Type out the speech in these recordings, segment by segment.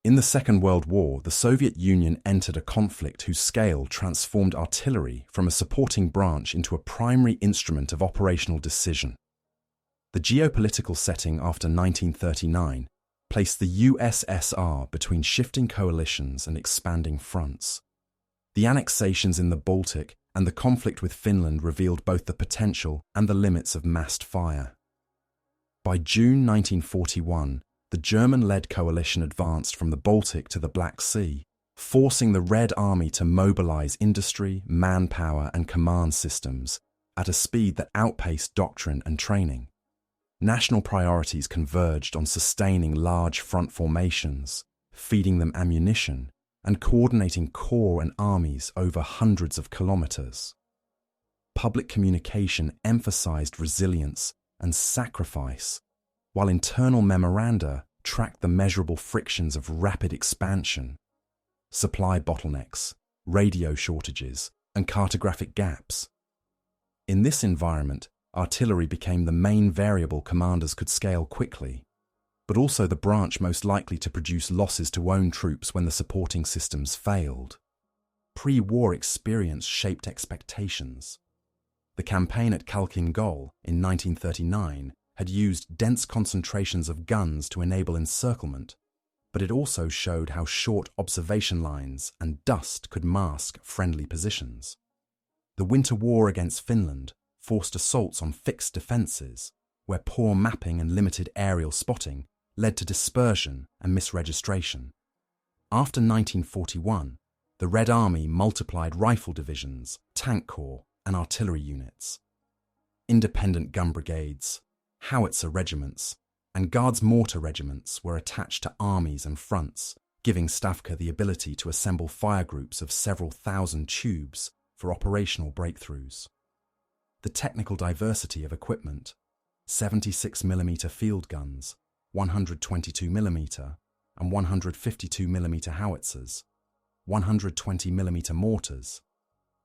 In the Second World War, the Soviet Union entered a conflict whose scale transformed artillery from a supporting branch into a primary instrument of operational decision. The geopolitical setting after 1939 placed the USSR between shifting coalitions and expanding fronts. The annexations in the Baltic and the conflict with Finland revealed both the potential and the limits of massed fire. By June 1941, the German-led coalition advanced from the Baltic to the Black Sea, forcing the Red Army to mobilize industry, manpower, and command systems at a speed that outpaced doctrine and training. National priorities converged on sustaining large front formations, feeding them ammunition, and coordinating corps and armies over hundreds of kilometers. Public communication emphasized resilience and sacrifice, while internal memoranda tracked the measurable frictions of rapid expansion, supply bottlenecks, radio shortages, and cartographic gaps. In this environment, artillery became the main variable commanders could scale quickly, but also the branch most likely to produce losses to own troops when the supporting systems failed. Pre-war experience shaped expectations. The campaign at Khalkhin Gol in 1939 had used dense concentrations of guns to enable encirclement, but it also showed how short observation lines and dust could mask friendly positions. The Winter War against Finland forced assaults on fixed defences, where poor mapping and limited aerial spotting led to dispersion and misregistration. After 1941, the Red Army multiplied rifle divisions, tank corps, and artillery units. Independent gun brigades, howitzer regiments, and Guards mortar regiments were attached to armies and fronts, giving Stavka the ability to assemble fire groups of several thousand tubes for operational breakthroughs. The technical diversity of equipment, 76mm field guns, 122mm and 152mm howitzers, 120mm mortars,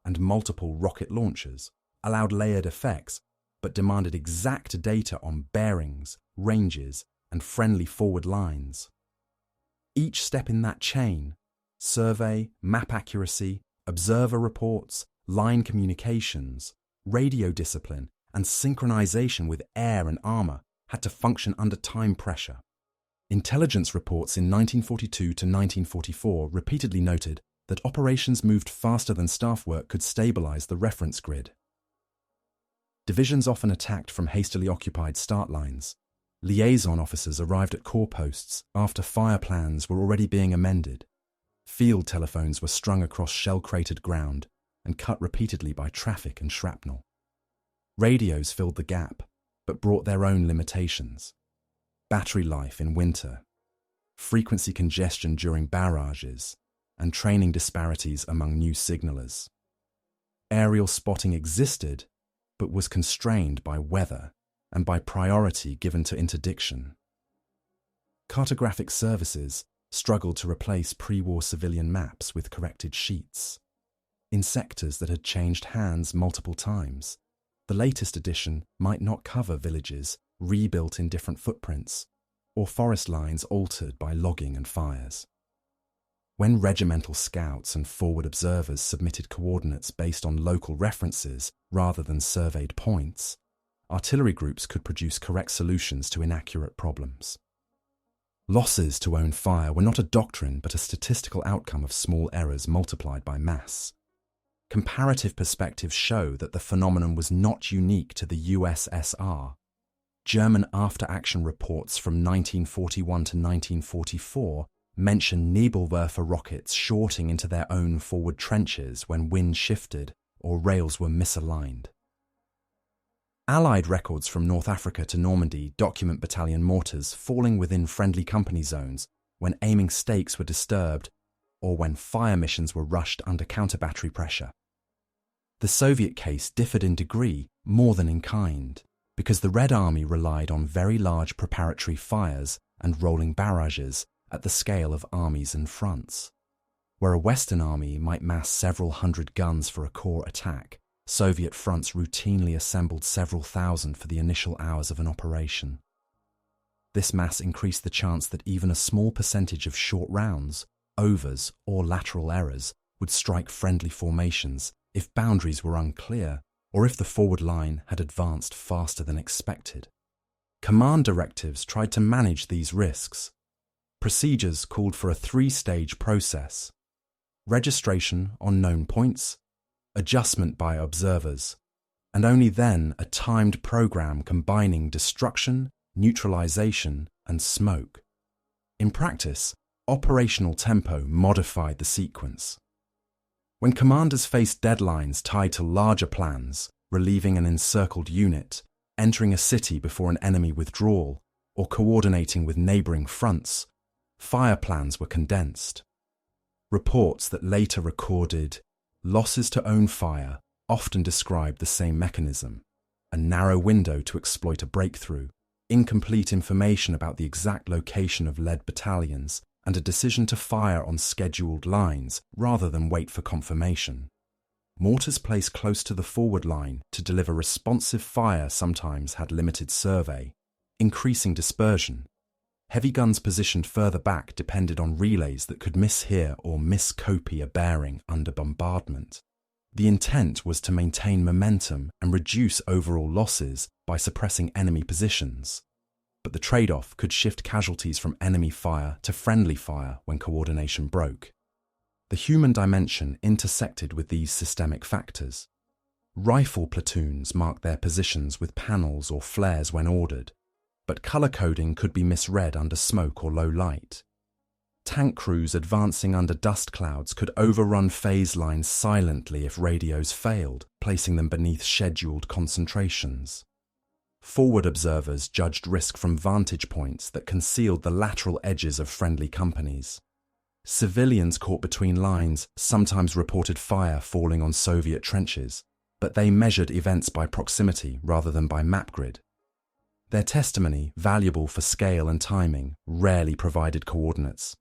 and multiple rocket launchers allowed layered effects but demanded exact data on bearings, ranges, and friendly forward lines. Each step in that chain, survey, map accuracy, observer reports, line communications, radio discipline, and synchronization with air and armor had to function under time pressure. Intelligence reports in 1942 to 1944 repeatedly noted that operations moved faster than staff work could stabilize the reference grid. Divisions often attacked from hastily occupied start lines. Liaison officers arrived at corps posts after fire plans were already being amended. Field telephones were strung across shell-cratered ground and cut repeatedly by traffic and shrapnel. Radios filled the gap, but brought their own limitations. Battery life in winter, frequency congestion during barrages, and training disparities among new signallers. Aerial spotting existed, but was constrained by weather and by priority given to interdiction. Cartographic services struggled to replace pre-war civilian maps with corrected sheets. In sectors that had changed hands multiple times, the latest edition might not cover villages rebuilt in different footprints, or forest lines altered by logging and fires. When regimental scouts and forward observers submitted coordinates based on local references rather than surveyed points, artillery groups could produce correct solutions to inaccurate problems. Losses to own fire were not a doctrine but a statistical outcome of small errors multiplied by mass. Comparative perspectives show that the phenomenon was not unique to the USSR. German after-action reports from 1941 to 1944 mention Nebelwerfer rockets shorting into their own forward trenches when wind shifted or rails were misaligned. Allied records from North Africa to Normandy document battalion mortars falling within friendly company zones when aiming stakes were disturbed or when fire missions were rushed under counter-battery pressure. The Soviet case differed in degree more than in kind, because the Red Army relied on very large preparatory fires and rolling barrages at the scale of armies and fronts. Where a Western army might mass several hundred guns for a corps attack, Soviet fronts routinely assembled several thousand for the initial hours of an operation. This mass increased the chance that even a small percentage of short rounds, overs, or lateral errors would strike friendly formations if boundaries were unclear or if the forward line had advanced faster than expected. Command directives tried to manage these risks. Procedures called for a three-stage process: registration on known points, adjustment by observers, and only then a timed program combining destruction, neutralization, and smoke. In practice, operational tempo modified the sequence. When commanders faced deadlines tied to larger plans, relieving an encircled unit, entering a city before an enemy withdrawal, or coordinating with neighboring fronts, fire plans were condensed. Reports that later recorded losses to own fire often described the same mechanism: a narrow window to exploit a breakthrough, incomplete information about the exact location of lead battalions, and a decision to fire on scheduled lines rather than wait for confirmation. Mortars placed close to the forward line to deliver responsive fire sometimes had limited survey, increasing dispersion. Heavy guns positioned further back depended on relays that could mishear or miscopy a bearing under bombardment. The intent was to maintain momentum and reduce overall losses by suppressing enemy positions. But the trade-off could shift casualties from enemy fire to friendly fire when coordination broke. The human dimension intersected with these systemic factors. Rifle platoons marked their positions with panels or flares when ordered, but color coding could be misread under smoke or low light. Tank crews advancing under dust clouds could overrun phase lines silently if radios failed, placing them beneath scheduled concentrations. Forward observers judged risk from vantage points that concealed the lateral edges of friendly companies. Civilians caught between lines sometimes reported fire falling on Soviet trenches, but they measured events by proximity rather than by map grid. Their testimony, valuable for scale and timing, rarely provided coordinates.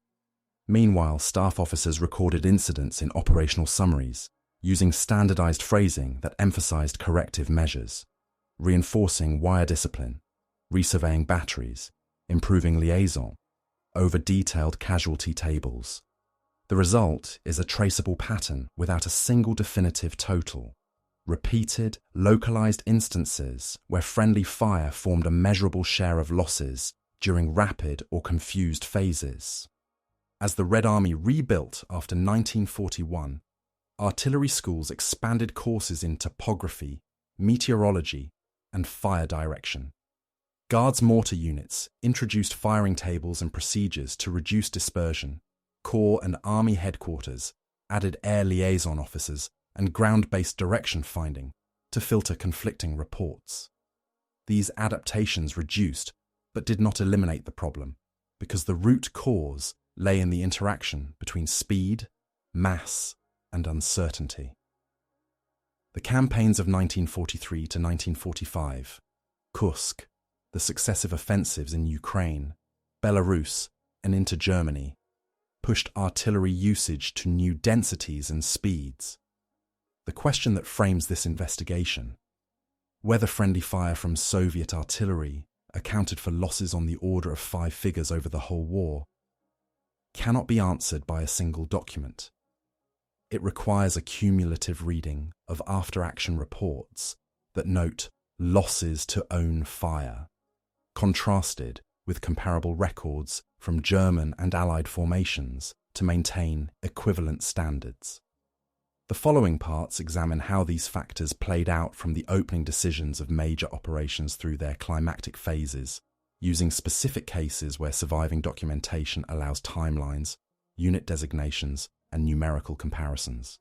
Meanwhile, staff officers recorded incidents in operational summaries, using standardized phrasing that emphasized corrective measures, reinforcing wire discipline, resurveying batteries, improving liaison, over detailed casualty tables. The result is a traceable pattern without a single definitive total. Repeated, localized instances where friendly fire formed a measurable share of losses during rapid or confused phases. As the Red Army rebuilt after 1941, artillery schools expanded courses in topography, meteorology, and fire direction. Guards mortar units introduced firing tables and procedures to reduce dispersion. Corps and Army headquarters added air liaison officers and ground-based direction finding to filter conflicting reports. These adaptations reduced, but did not eliminate the problem, because the root cause lay in the interaction between speed, mass, and uncertainty. The campaigns of 1943 to 1945, Kursk, the successive offensives in Ukraine, Belarus, and into Germany, pushed artillery usage to new densities and speeds. The question that frames this investigation, whether friendly fire from Soviet artillery accounted for losses on the order of 5 figures over the whole war, cannot be answered by a single document. It requires a cumulative reading of after-action reports that note losses to own fire, contrasted with comparable records from German and Allied formations to maintain equivalent standards. The following parts examine how these factors played out from the opening decisions of major operations through their climactic phases, using specific cases where surviving documentation allows timelines, unit designations, and numerical comparisons.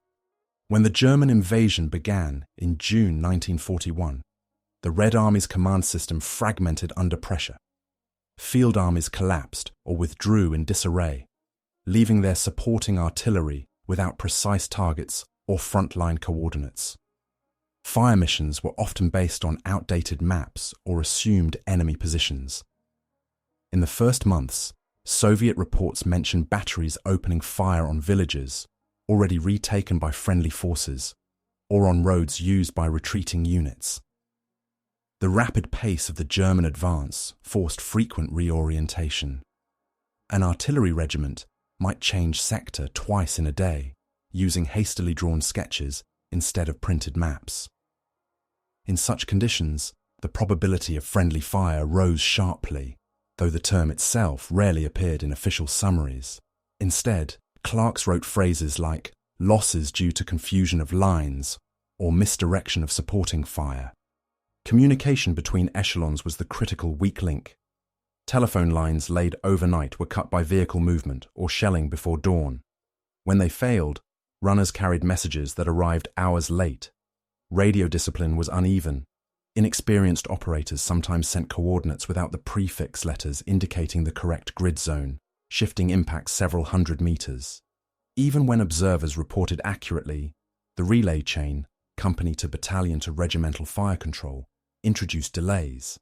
When the German invasion began in June 1941, the Red Army's command system fragmented under pressure. Field armies collapsed or withdrew in disarray, leaving their supporting artillery without precise targets or frontline coordinates. Fire missions were often based on outdated maps or assumed enemy positions. In the first months, Soviet reports mentioned batteries opening fire on villages already retaken by friendly forces or on roads used by retreating units. The rapid pace of the German advance forced frequent reorientation. An artillery regiment might change sector twice in a day, using hastily drawn sketches instead of printed maps. In such conditions, the probability of friendly fire rose sharply, though the term itself rarely appeared in official summaries. Instead, clerks wrote phrases like losses due to confusion of lines or misdirection of supporting fire. Communication between echelons was the critical weak link. Telephone lines laid overnight were cut by vehicle movement or shelling before dawn. When they failed, runners carried messages that arrived hours late. Radio discipline was uneven. Inexperienced operators sometimes sent coordinates without the prefix letters indicating the correct grid zone, shifting impacts several hundred meters. Even when observers reported accurately, the relay chain, company to battalion to regimental fire control, introduced delays.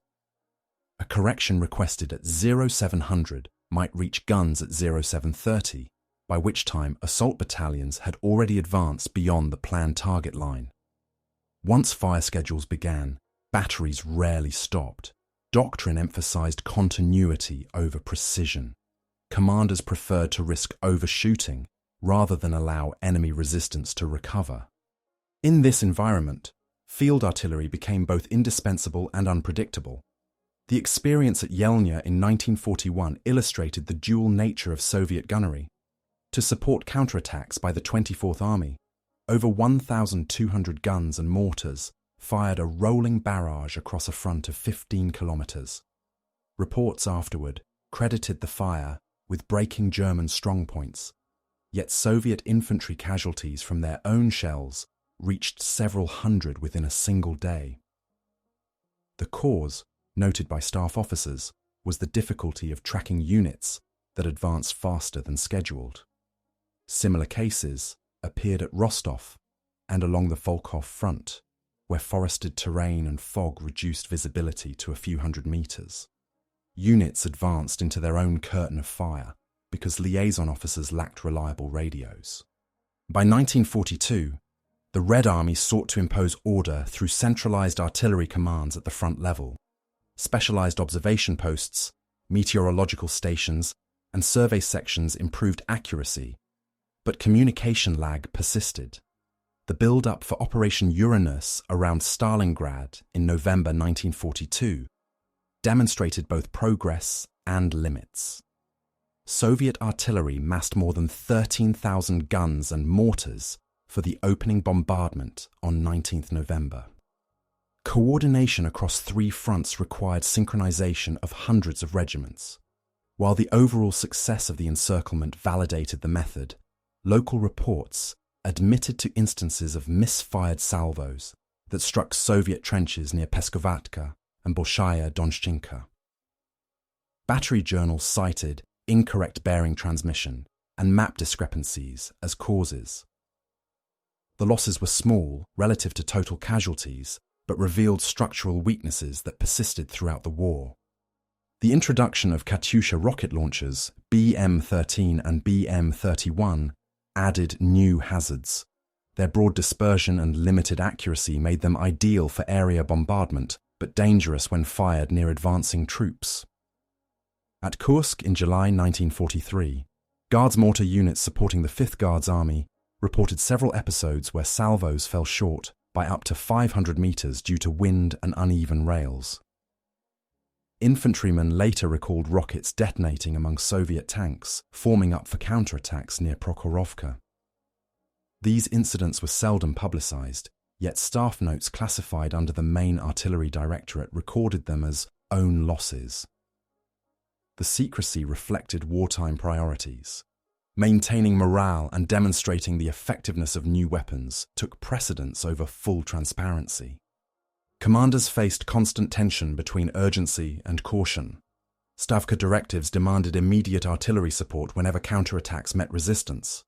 A correction requested at 0700 might reach guns at 0730, by which time assault battalions had already advanced beyond the planned target line. Once fire schedules began, batteries rarely stopped. Doctrine emphasized continuity over precision. Commanders preferred to risk overshooting rather than allow enemy resistance to recover. In this environment, field artillery became both indispensable and unpredictable. The experience at Yelnya in 1941 illustrated the dual nature of Soviet gunnery. To support counterattacks by the 24th Army, over 1,200 guns and mortars fired a rolling barrage across a front of 15 kilometers. Reports afterward credited the fire with breaking German strongpoints, yet Soviet infantry casualties from their own shells reached several hundred within a single day. The cause, noted by staff officers, was the difficulty of tracking units that advanced faster than scheduled. Similar cases appeared at Rostov and along the Volkhov front, where forested terrain and fog reduced visibility to a few hundred meters. Units advanced into their own curtain of fire because liaison officers lacked reliable radios. By 1942, the Red Army sought to impose order through centralized artillery commands at the front level. Specialized observation posts, meteorological stations, and survey sections improved accuracy, but communication lag persisted. The build-up for Operation Uranus around Stalingrad in November 1942 demonstrated both progress and limits. Soviet artillery massed more than 13,000 guns and mortars for the opening bombardment on 19th November. Coordination across three fronts required synchronization of hundreds of regiments. While the overall success of the encirclement validated the method, local reports admitted to instances of misfired salvos that struck Soviet trenches near Peskovatka and Bolshaya Donchchinka. Battery journals cited incorrect bearing transmission and map discrepancies as causes. The losses were small relative to total casualties, but revealed structural weaknesses that persisted throughout the war. The introduction of Katyusha rocket launchers, BM-13 and BM-31, added new hazards. Their broad dispersion and limited accuracy made them ideal for area bombardment, but dangerous when fired near advancing troops. At Kursk in July 1943, Guards mortar units supporting the 5th Guards Army reported several episodes where salvos fell short by up to 500 meters due to wind and uneven rails. Infantrymen later recalled rockets detonating among Soviet tanks, forming up for counterattacks near Prokhorovka. These incidents were seldom publicized, yet staff notes classified under the main artillery directorate recorded them as own losses. The secrecy reflected wartime priorities. Maintaining morale and demonstrating the effectiveness of new weapons took precedence over full transparency. Commanders faced constant tension between urgency and caution. Stavka directives demanded immediate artillery support whenever counterattacks met resistance.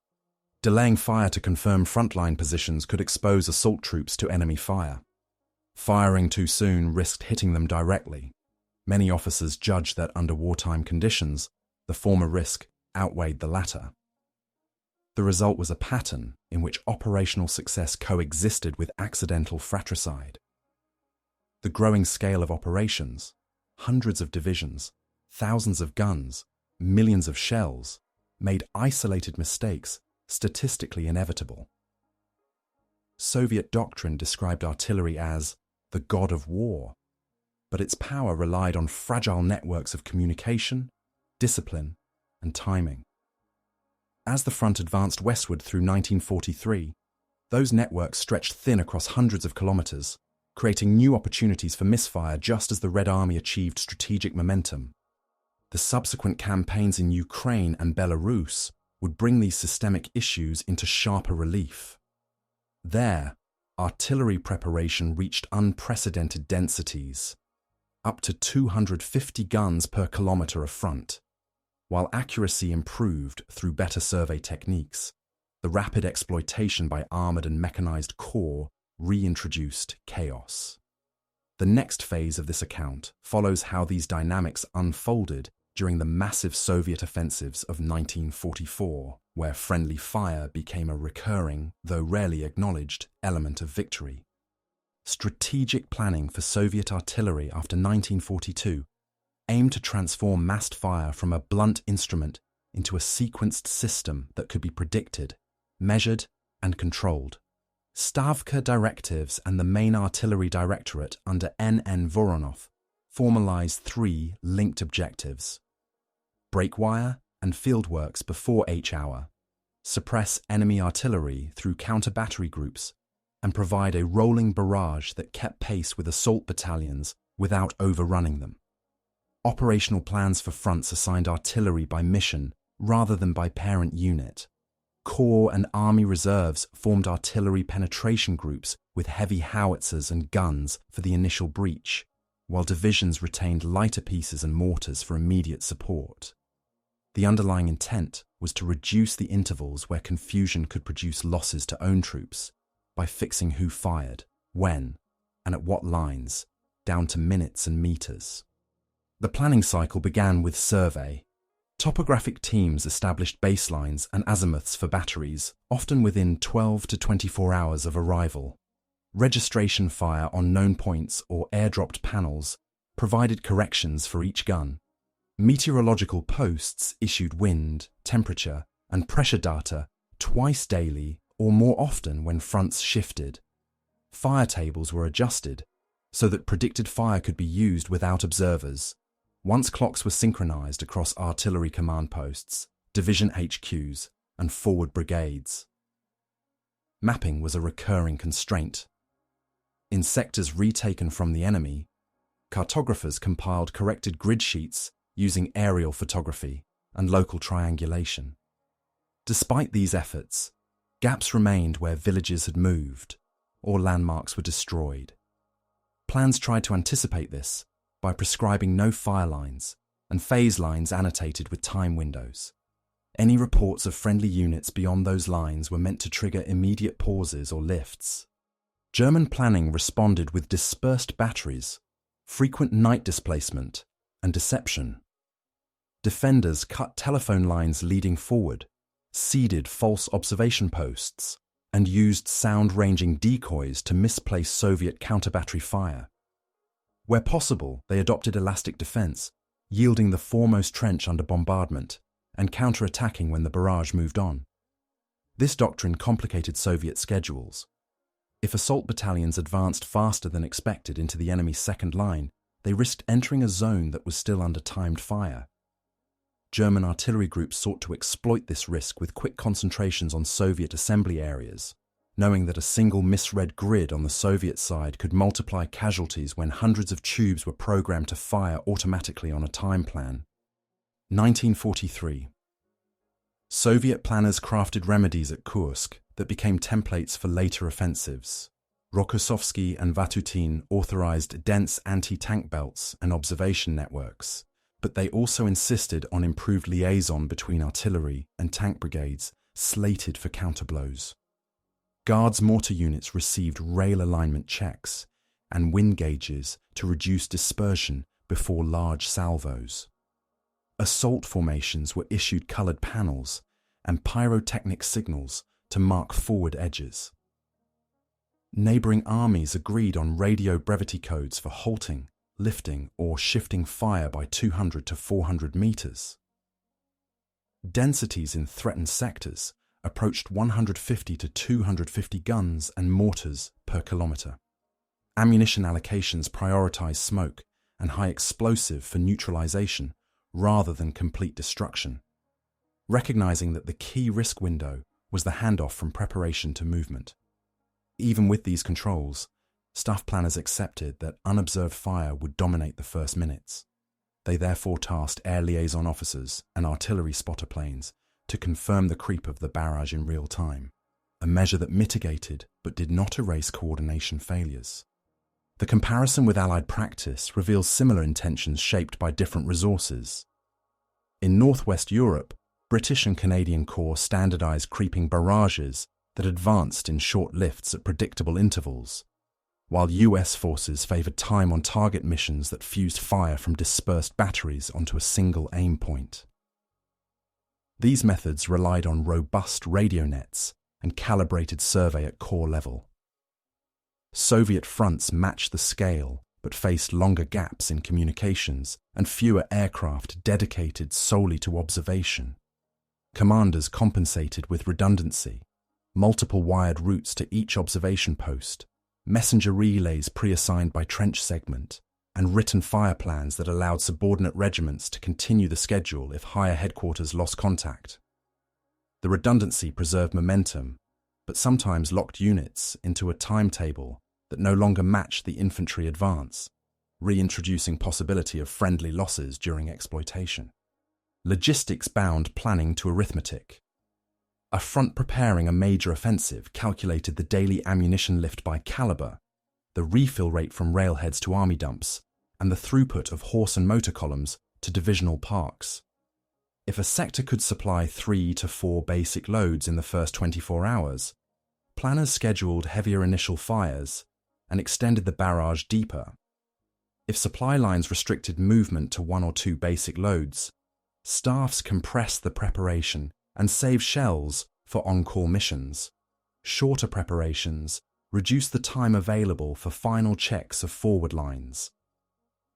Delaying fire to confirm frontline positions could expose assault troops to enemy fire. Firing too soon risked hitting them directly. Many officers judged that under wartime conditions, the former risk outweighed the latter. The result was a pattern in which operational success coexisted with accidental fratricide. The growing scale of operations, hundreds of divisions, thousands of guns, millions of shells, made isolated mistakes statistically inevitable. Soviet doctrine described artillery as the god of war, but its power relied on fragile networks of communication, discipline, and timing. As the front advanced westward through 1943, those networks stretched thin across hundreds of kilometers, creating new opportunities for misfire just as the Red Army achieved strategic momentum. The subsequent campaigns in Ukraine and Belarus would bring these systemic issues into sharper relief. There, artillery preparation reached unprecedented densities, up to 250 guns per kilometer of front. While accuracy improved through better survey techniques, the rapid exploitation by armored and mechanized corps reintroduced chaos. The next phase of this account follows how these dynamics unfolded during the massive Soviet offensives of 1944, where friendly fire became a recurring, though rarely acknowledged, element of victory. Strategic planning for Soviet artillery after 1942 aimed to transform massed fire from a blunt instrument into a sequenced system that could be predicted, measured, and controlled. Stavka directives and the main artillery directorate under N.N. Voronov formalized three linked objectives: breakwire and fieldworks before H-hour, suppress enemy artillery through counter-battery groups, and provide a rolling barrage that kept pace with assault battalions without overrunning them. Operational plans for fronts assigned artillery by mission rather than by parent unit. Corps and Army reserves formed artillery penetration groups with heavy howitzers and guns for the initial breach, while divisions retained lighter pieces and mortars for immediate support. The underlying intent was to reduce the intervals where confusion could produce losses to own troops by fixing who fired, when, and at what lines, down to minutes and meters. The planning cycle began with survey. Topographic teams established baselines and azimuths for batteries, often within 12 to 24 hours of arrival. Registration fire on known points or airdropped panels provided corrections for each gun. Meteorological posts issued wind, temperature, and pressure data twice daily or more often when fronts shifted. Fire tables were adjusted so that predicted fire could be used without observers. Once clocks were synchronized across artillery command posts, division HQs, and forward brigades. Mapping was a recurring constraint. In sectors retaken from the enemy, cartographers compiled corrected grid sheets using aerial photography and local triangulation. Despite these efforts, gaps remained where villages had moved or landmarks were destroyed. Plans tried to anticipate this by prescribing no fire lines and phase lines annotated with time windows. Any reports of friendly units beyond those lines were meant to trigger immediate pauses or lifts. German planning responded with dispersed batteries, frequent night displacement, and deception. Defenders cut telephone lines leading forward, seeded false observation posts, and used sound-ranging decoys to misplace Soviet counter-battery fire. Where possible, they adopted elastic defense, yielding the foremost trench under bombardment and counter-attacking when the barrage moved on. This doctrine complicated Soviet schedules. If assault battalions advanced faster than expected into the enemy's second line, they risked entering a zone that was still under timed fire. German artillery groups sought to exploit this risk with quick concentrations on Soviet assembly areas, knowing that a single misread grid on the Soviet side could multiply casualties when hundreds of tubes were programmed to fire automatically on a time plan. 1943. Soviet planners crafted remedies at Kursk that became templates for later offensives. Rokossovsky and Vatutin authorized dense anti-tank belts and observation networks, but they also insisted on improved liaison between artillery and tank brigades slated for counterblows. Guards mortar units received rail alignment checks and wind gauges to reduce dispersion before large salvos. Assault formations were issued colored panels and pyrotechnic signals to mark forward edges. Neighboring armies agreed on radio brevity codes for halting, lifting, or shifting fire by 200 to 400 meters. Densities in threatened sectors approached 150 to 250 guns and mortars per kilometer. Ammunition allocations prioritized smoke and high explosive for neutralization rather than complete destruction, recognizing that the key risk window was the handoff from preparation to movement. Even with these controls, staff planners accepted that unobserved fire would dominate the first minutes. They therefore tasked air liaison officers and artillery spotter planes to confirm the creep of the barrage in real time, a measure that mitigated but did not erase coordination failures. The comparison with Allied practice reveals similar intentions shaped by different resources. In Northwest Europe, British and Canadian Corps standardized creeping barrages that advanced in short lifts at predictable intervals, while US forces favored time-on-target missions that fused fire from dispersed batteries onto a single aim point. These methods relied on robust radio nets and calibrated survey at corps level. Soviet fronts matched the scale but faced longer gaps in communications and fewer aircraft dedicated solely to observation. Commanders compensated with redundancy, multiple wired routes to each observation post, messenger relays pre-assigned by trench segment, and written fire plans that allowed subordinate regiments to continue the schedule if higher headquarters lost contact. The redundancy preserved momentum, but sometimes locked units into a timetable that no longer matched the infantry advance, reintroducing possibility of friendly losses during exploitation. Logistics bound planning to arithmetic. A front preparing a major offensive calculated the daily ammunition lift by caliber, the refill rate from railheads to army dumps, and the throughput of horse and motor columns to divisional parks. If a sector could supply 3 to 4 basic loads in the first 24 hours, planners scheduled heavier initial fires and extended the barrage deeper. If supply lines restricted movement to 1 or 2 basic loads, staffs compressed the preparation and saved shells for on-call missions. Shorter preparations reduced the time available for final checks of forward lines.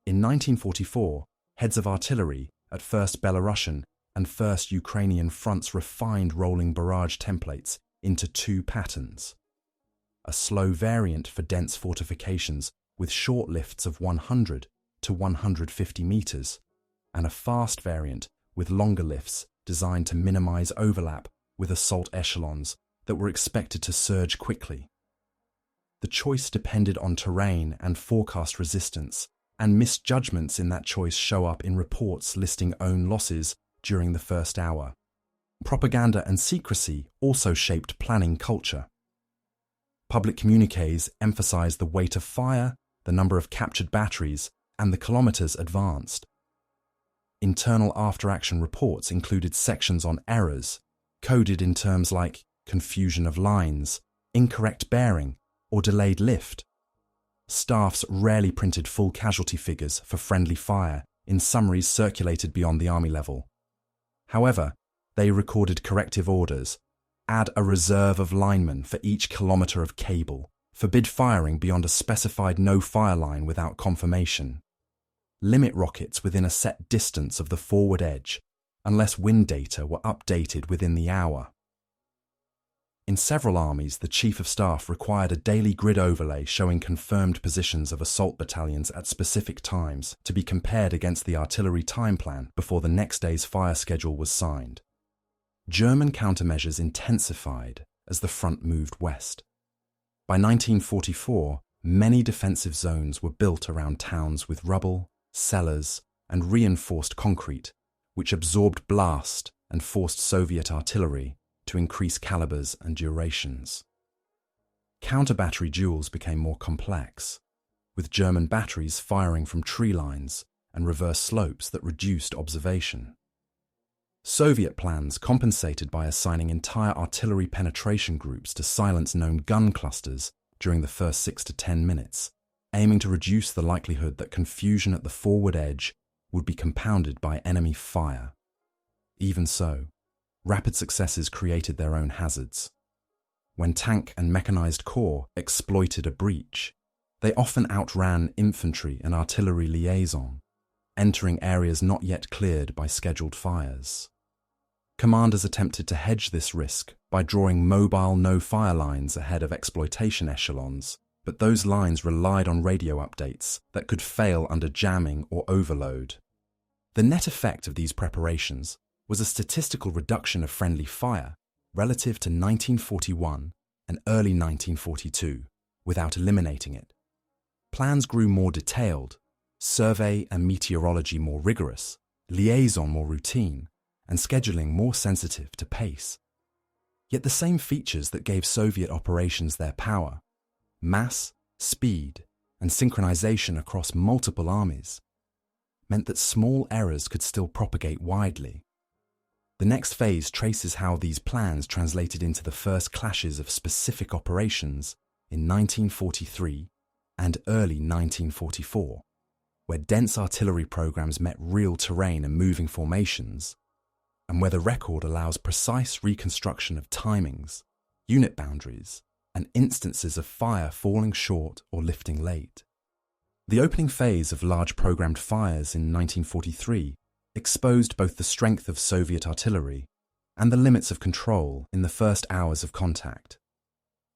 In 1944, heads of artillery at 1st Belarusian and 1st Ukrainian fronts refined rolling barrage templates into 2 patterns. A slow variant for dense fortifications with short lifts of 100 to 150 meters, and a fast variant with longer lifts designed to minimize overlap with assault echelons that were expected to surge quickly. The choice depended on terrain and forecast resistance, and misjudgments in that choice show up in reports listing own losses during the first hour. Propaganda and secrecy also shaped planning culture. Public communiques emphasized the weight of fire, the number of captured batteries, and the kilometers advanced. Internal after-action reports included sections on errors, coded in terms like confusion of lines, incorrect bearing, or delayed lift. Staffs rarely printed full casualty figures for friendly fire in summaries circulated beyond the army level. However, they recorded corrective orders: add a reserve of linemen for each kilometre of cable, forbid firing beyond a specified no-fire line without confirmation, limit rockets within a set distance of the forward edge, unless wind data were updated within the hour. In several armies, the Chief of Staff required a daily grid overlay showing confirmed positions of assault battalions at specific times to be compared against the artillery time plan before the next day's fire schedule was signed. German countermeasures intensified as the front moved west. By 1944, many defensive zones were built around towns with rubble, cellars, and reinforced concrete, which absorbed blast and forced Soviet artillery to increase calibers and durations. Counter-battery duels became more complex, with German batteries firing from tree lines and reverse slopes that reduced observation. Soviet plans compensated by assigning entire artillery penetration groups to silence known gun clusters during the first 6 to 10 minutes, aiming to reduce the likelihood that confusion at the forward edge would be compounded by enemy fire. Even so, rapid successes created their own hazards. when tank and mechanized corps exploited a breach, they often outran infantry and artillery liaison, entering areas not yet cleared by scheduled fires. Commanders attempted to hedge this risk by drawing mobile no-fire lines ahead of exploitation echelons, but those lines relied on radio updates that could fail under jamming or overload. The net effect of these preparations was a statistical reduction of friendly fire relative to 1941 and early 1942, without eliminating it. Plans grew more detailed, survey and meteorology more rigorous, liaison more routine, and scheduling more sensitive to pace. Yet the same features that gave Soviet operations their power, mass, speed, and synchronization across multiple armies, meant that small errors could still propagate widely. The next phase traces how these plans translated into the first clashes of specific operations in 1943 and early 1944, where dense artillery programs met real terrain and moving formations, and where the record allows precise reconstruction of timings, unit boundaries, and instances of fire falling short or lifting late. The opening phase of large programmed fires in 1943 exposed both the strength of Soviet artillery and the limits of control in the first hours of contact.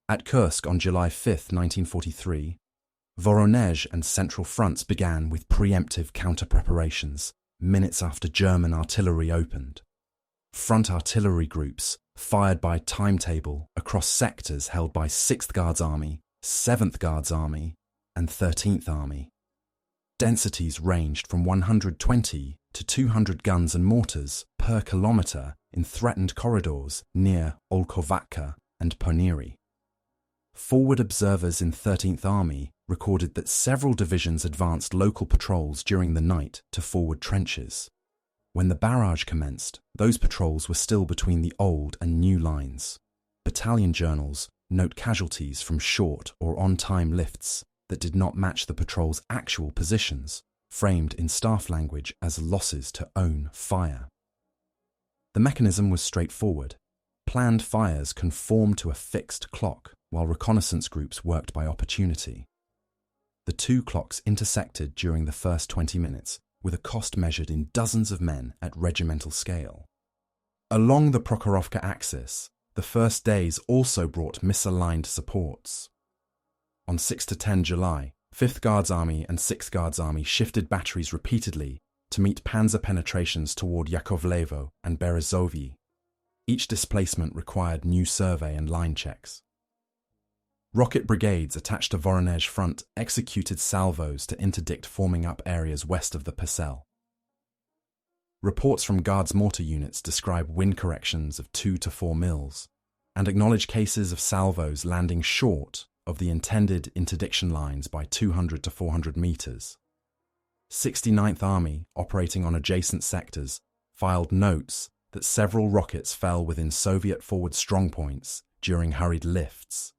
At Kursk on July 5, 1943, Voronezh and Central Fronts began with preemptive counter-preparations minutes after German artillery opened. Front artillery groups fired by timetable across sectors held by 6th Guards Army, 7th Guards Army, and 13th Army. Densities ranged from 120 to 200 guns and mortars per kilometre in threatened corridors near Olkovatka and Poniri. Forward observers in 13th Army recorded that several divisions advanced local patrols during the night to forward trenches. When the barrage commenced, those patrols were still between the old and new lines. Battalion journals note casualties from short or on-time lifts that did not match the patrol's actual positions, framed in staff language as losses to own fire. The mechanism was straightforward. Planned fires conformed to a fixed clock, while reconnaissance groups worked by opportunity. The two clocks intersected during the first 20 minutes, with a cost measured in dozens of men at regimental scale. Along the Prokhorovka axis, the first days also brought misaligned supports. On 6 to 10 July, 5th Guards Army and 6th Guards Army shifted batteries repeatedly to meet panzer penetrations toward Yakovlevo and Berezovye. Each displacement required new survey and line checks. Rocket brigades attached to Voronezh front executed salvos to interdict forming up areas west of the Pesel. Reports from Guards mortar units describe wind corrections of 2 to 4 mils and acknowledge cases of salvos landing short of the intended interdiction lines by 200 to 400 meters. 69th Army, operating on adjacent sectors, filed notes that several rockets fell within Soviet forward strongpoints during hurried lifts.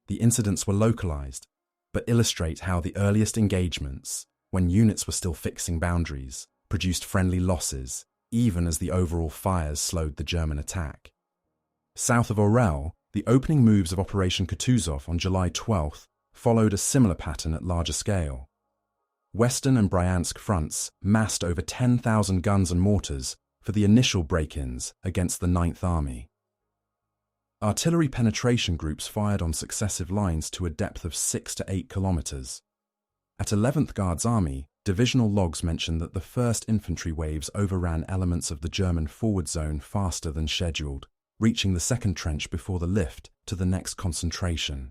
The incidents were localized, but illustrate how the earliest engagements, when units were still fixing boundaries, produced friendly losses, even as the overall fires slowed the German attack. South of Orel, the opening moves of Operation Kutuzov on July 12th followed a similar pattern at larger scale. Western and Bryansk fronts massed over 10,000 guns and mortars for the initial break-ins against the 9th Army. Artillery penetration groups fired on successive lines to a depth of 6 to 8 kilometers. At 11th Guards Army, divisional logs mention that the first infantry waves overran elements of the German forward zone faster than scheduled, reaching the second trench before the lift to the next concentration.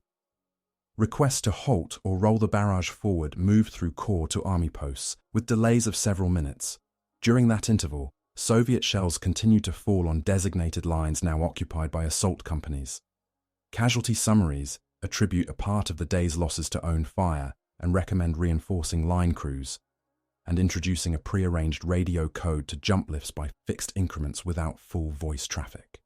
Requests to halt or roll the barrage forward moved through corps to army posts, with delays of several minutes. During that interval, Soviet shells continued to fall on designated lines now occupied by assault companies. Casualty summaries attribute a part of the day's losses to own fire and recommend reinforcing line crews and introducing a prearranged radio code to jump lifts by fixed increments without full voice traffic.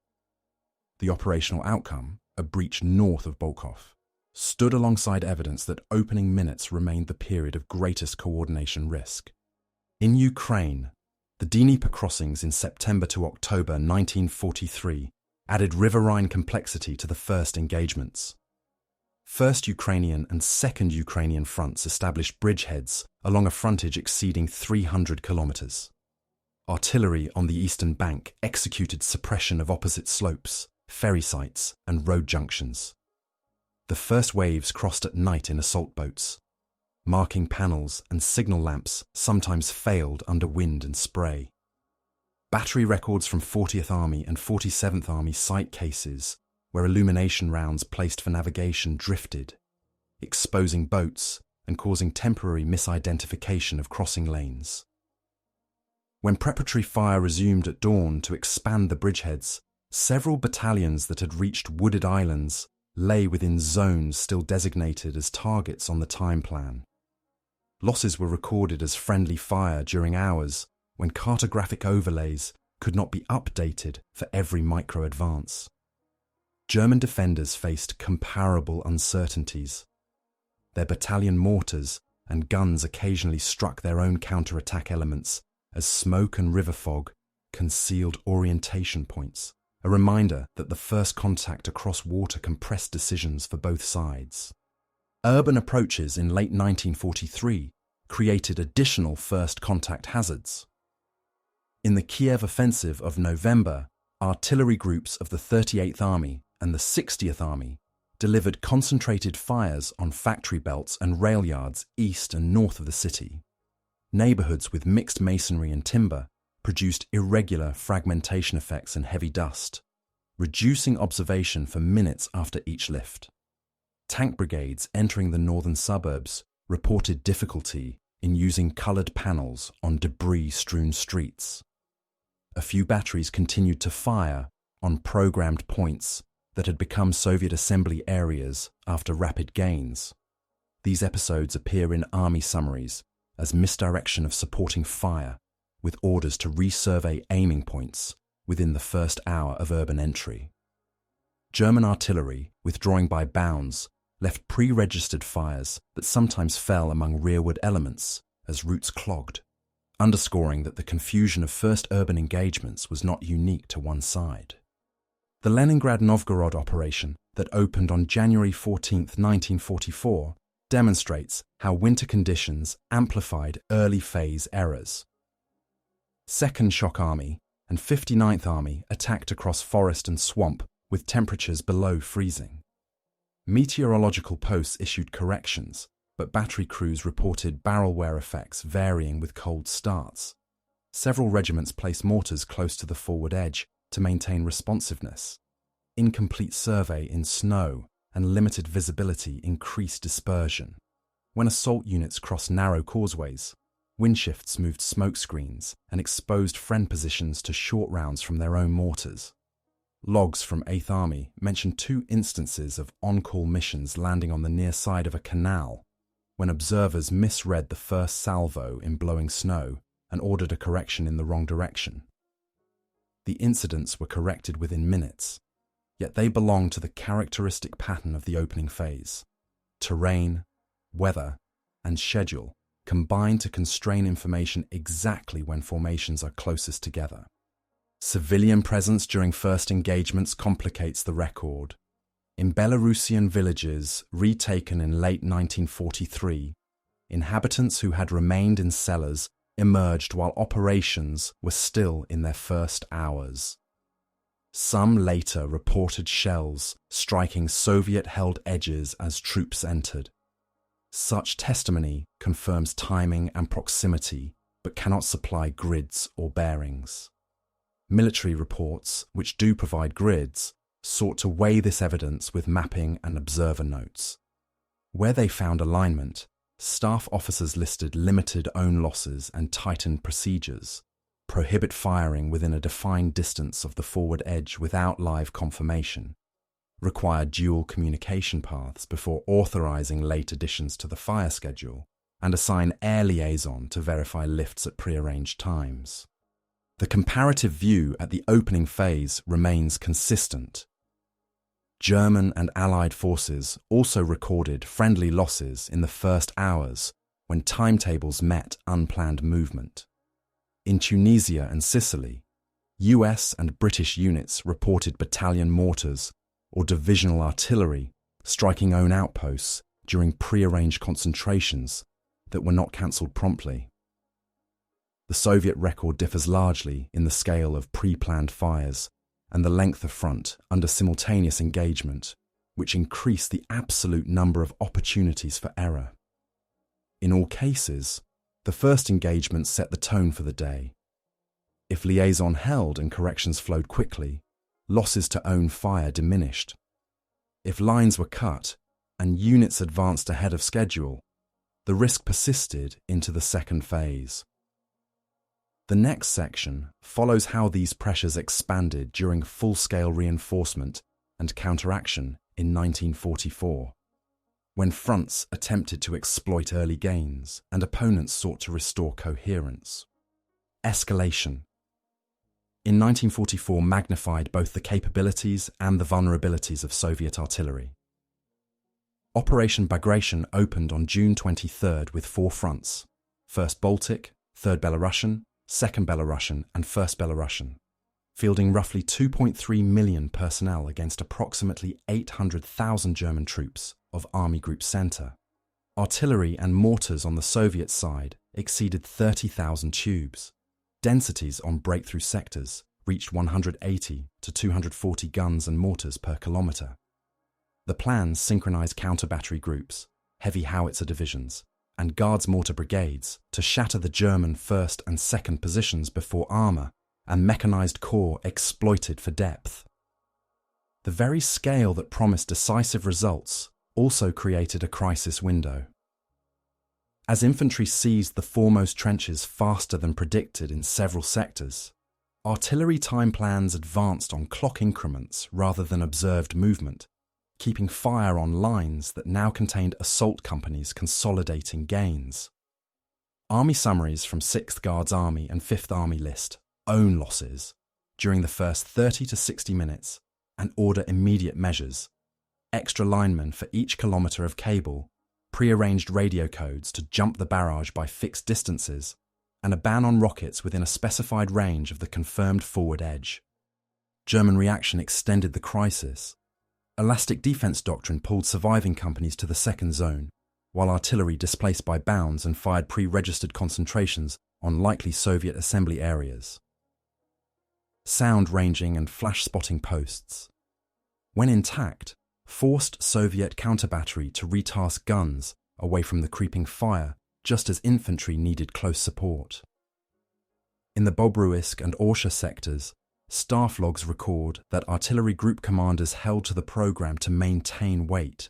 The operational outcome, a breach north of Bolkov, stood alongside evidence that opening minutes remained the period of greatest coordination risk. In Ukraine, the Dnieper crossings in September to October 1943 added riverine complexity to the first engagements. First Ukrainian and Second Ukrainian fronts established bridgeheads along a frontage exceeding 300 kilometers. Artillery on the eastern bank executed suppression of opposite slopes, ferry sites, and road junctions. The first waves crossed at night in assault boats. Marking panels and signal lamps sometimes failed under wind and spray. Battery records from 40th Army and 47th Army sight cases, where illumination rounds placed for navigation drifted, exposing boats and causing temporary misidentification of crossing lanes. When preparatory fire resumed at dawn to expand the bridgeheads, several battalions that had reached wooded islands lay within zones still designated as targets on the time plan. Losses were recorded as friendly fire during hours when cartographic overlays could not be updated for every micro-advance. German defenders faced comparable uncertainties. Their battalion mortars and guns occasionally struck their own counterattack elements as smoke and river fog concealed orientation points, a reminder that the first contact across water compressed decisions for both sides. Urban approaches in late 1943 created additional first contact hazards. In the Kiev offensive of November, artillery groups of the 38th Army and the 60th Army delivered concentrated fires on factory belts and rail yards east and north of the city. Neighborhoods with mixed masonry and timber produced irregular fragmentation effects and heavy dust, reducing observation for minutes after each lift. Tank brigades entering the northern suburbs reported difficulty in using colored panels on debris-strewn streets. A few batteries continued to fire on programmed points that had become Soviet assembly areas after rapid gains. These episodes appear in army summaries as misdirection of supporting fire, with orders to resurvey aiming points within the first hour of urban entry. German artillery, withdrawing by bounds, left pre-registered fires that sometimes fell among rearward elements as routes clogged, underscoring that the confusion of first urban engagements was not unique to one side. The Leningrad-Novgorod operation that opened on January 14, 1944, demonstrates how winter conditions amplified early phase errors. 2nd Shock Army and 59th Army attacked across forest and swamp with temperatures below freezing. Meteorological posts issued corrections, but battery crews reported barrel wear effects varying with cold starts. Several regiments placed mortars close to the forward edge to maintain responsiveness. Incomplete survey in snow and limited visibility increased dispersion. When assault units crossed narrow causeways, windshifts moved smoke screens and exposed friend positions to short rounds from their own mortars. Logs from 8th Army mention 2 instances of on-call missions landing on the near side of a canal when observers misread the first salvo in blowing snow and ordered a correction in the wrong direction. The incidents were corrected within minutes, yet they belong to the characteristic pattern of the opening phase. Terrain, weather, and schedule combine to constrain information exactly when formations are closest together. Civilian presence during first engagements complicates the record. In Belarusian villages retaken in late 1943, inhabitants who had remained in cellars emerged while operations were still in their first hours. Some later reported shells striking Soviet-held edges as troops entered. Such testimony confirms timing and proximity, but cannot supply grids or bearings. Military reports, which do provide grids, sought to weigh this evidence with mapping and observer notes. Where they found alignment, staff officers listed limited own losses and tightened procedures, prohibit firing within a defined distance of the forward edge without live confirmation, require dual communication paths before authorizing late additions to the fire schedule, and assign air liaison to verify lifts at prearranged times. The comparative view at the opening phase remains consistent. German and Allied forces also recorded friendly losses in the first hours when timetables met unplanned movement. In Tunisia and Sicily, US and British units reported battalion mortars or divisional artillery striking own outposts during pre-arranged concentrations that were not cancelled promptly. The Soviet record differs largely in the scale of pre-planned fires and the length of front under simultaneous engagement, which increased the absolute number of opportunities for error. In all cases, the first engagement set the tone for the day. If liaison held and corrections flowed quickly, losses to own fire diminished. If lines were cut and units advanced ahead of schedule, the risk persisted into the second phase. The next section follows how these pressures expanded during full-scale reinforcement and counteraction in 1944, when fronts attempted to exploit early gains and opponents sought to restore coherence. Escalation. In 1944 magnified both the capabilities and the vulnerabilities of Soviet artillery. Operation Bagration opened on June 23rd with 4 fronts: 1st Baltic, 3rd Belarusian, 2nd Belarusian and 1st Belarusian, fielding roughly 2.3 million personnel against approximately 800,000 German troops of Army Group Center. Artillery and mortars on the Soviet side exceeded 30,000 tubes. Densities on breakthrough sectors reached 180 to 240 guns and mortars per kilometre. The plans synchronized counter-battery groups, heavy howitzer divisions, and guards mortar brigades to shatter the German 1st and 2nd positions before armour and mechanized corps exploited for depth. The very scale that promised decisive results also created a crisis window. As infantry seized the foremost trenches faster than predicted in several sectors, artillery time plans advanced on clock increments rather than observed movement, keeping fire on lines that now contained assault companies consolidating gains. Army summaries from 6th Guards Army and 5th Army list own losses during the first 30 to 60 minutes and order immediate measures: extra linemen for each kilometre of cable, pre-arranged radio codes to jump the barrage by fixed distances, and a ban on rockets within a specified range of the confirmed forward edge. German reaction extended the crisis. Elastic defence doctrine pulled surviving companies to the second zone, while artillery displaced by bounds and fired pre-registered concentrations on likely Soviet assembly areas. Sound ranging and flash spotting posts. When intact, forced Soviet counter-battery to retask guns away from the creeping fire just as infantry needed close support. In the Bobruisk and Orsha sectors, staff logs record that artillery group commanders held to the programme to maintain weight.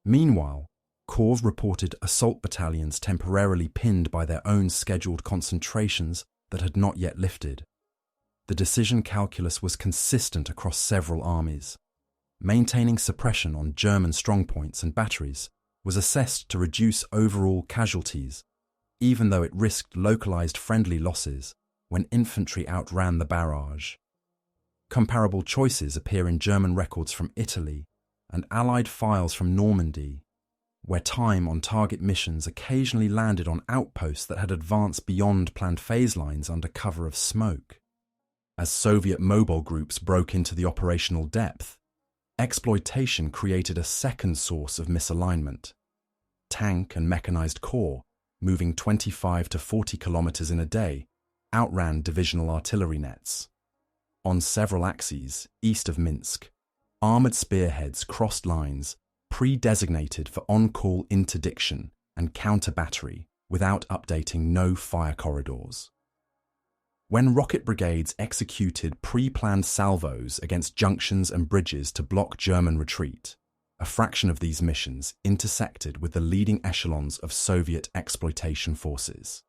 Meanwhile, corps reported assault battalions temporarily pinned by their own scheduled concentrations that had not yet lifted. The decision calculus was consistent across several armies. Maintaining suppression on German strongpoints and batteries was assessed to reduce overall casualties, even though it risked localised friendly losses when infantry outran the barrage. Comparable choices appear in German records from Italy and Allied files from Normandy, where time on target missions occasionally landed on outposts that had advanced beyond planned phase lines under cover of smoke. As Soviet mobile groups broke into the operational depth, exploitation created a second source of misalignment. Tank and mechanized corps, moving 25 to 40 kilometers in a day, outran divisional artillery nets. On several axes east of Minsk, armoured spearheads crossed lines pre-designated for on-call interdiction and counter-battery without updating no fire corridors. When rocket brigades executed pre-planned salvos against junctions and bridges to block German retreat, a fraction of these missions intersected with the leading echelons of Soviet exploitation forces.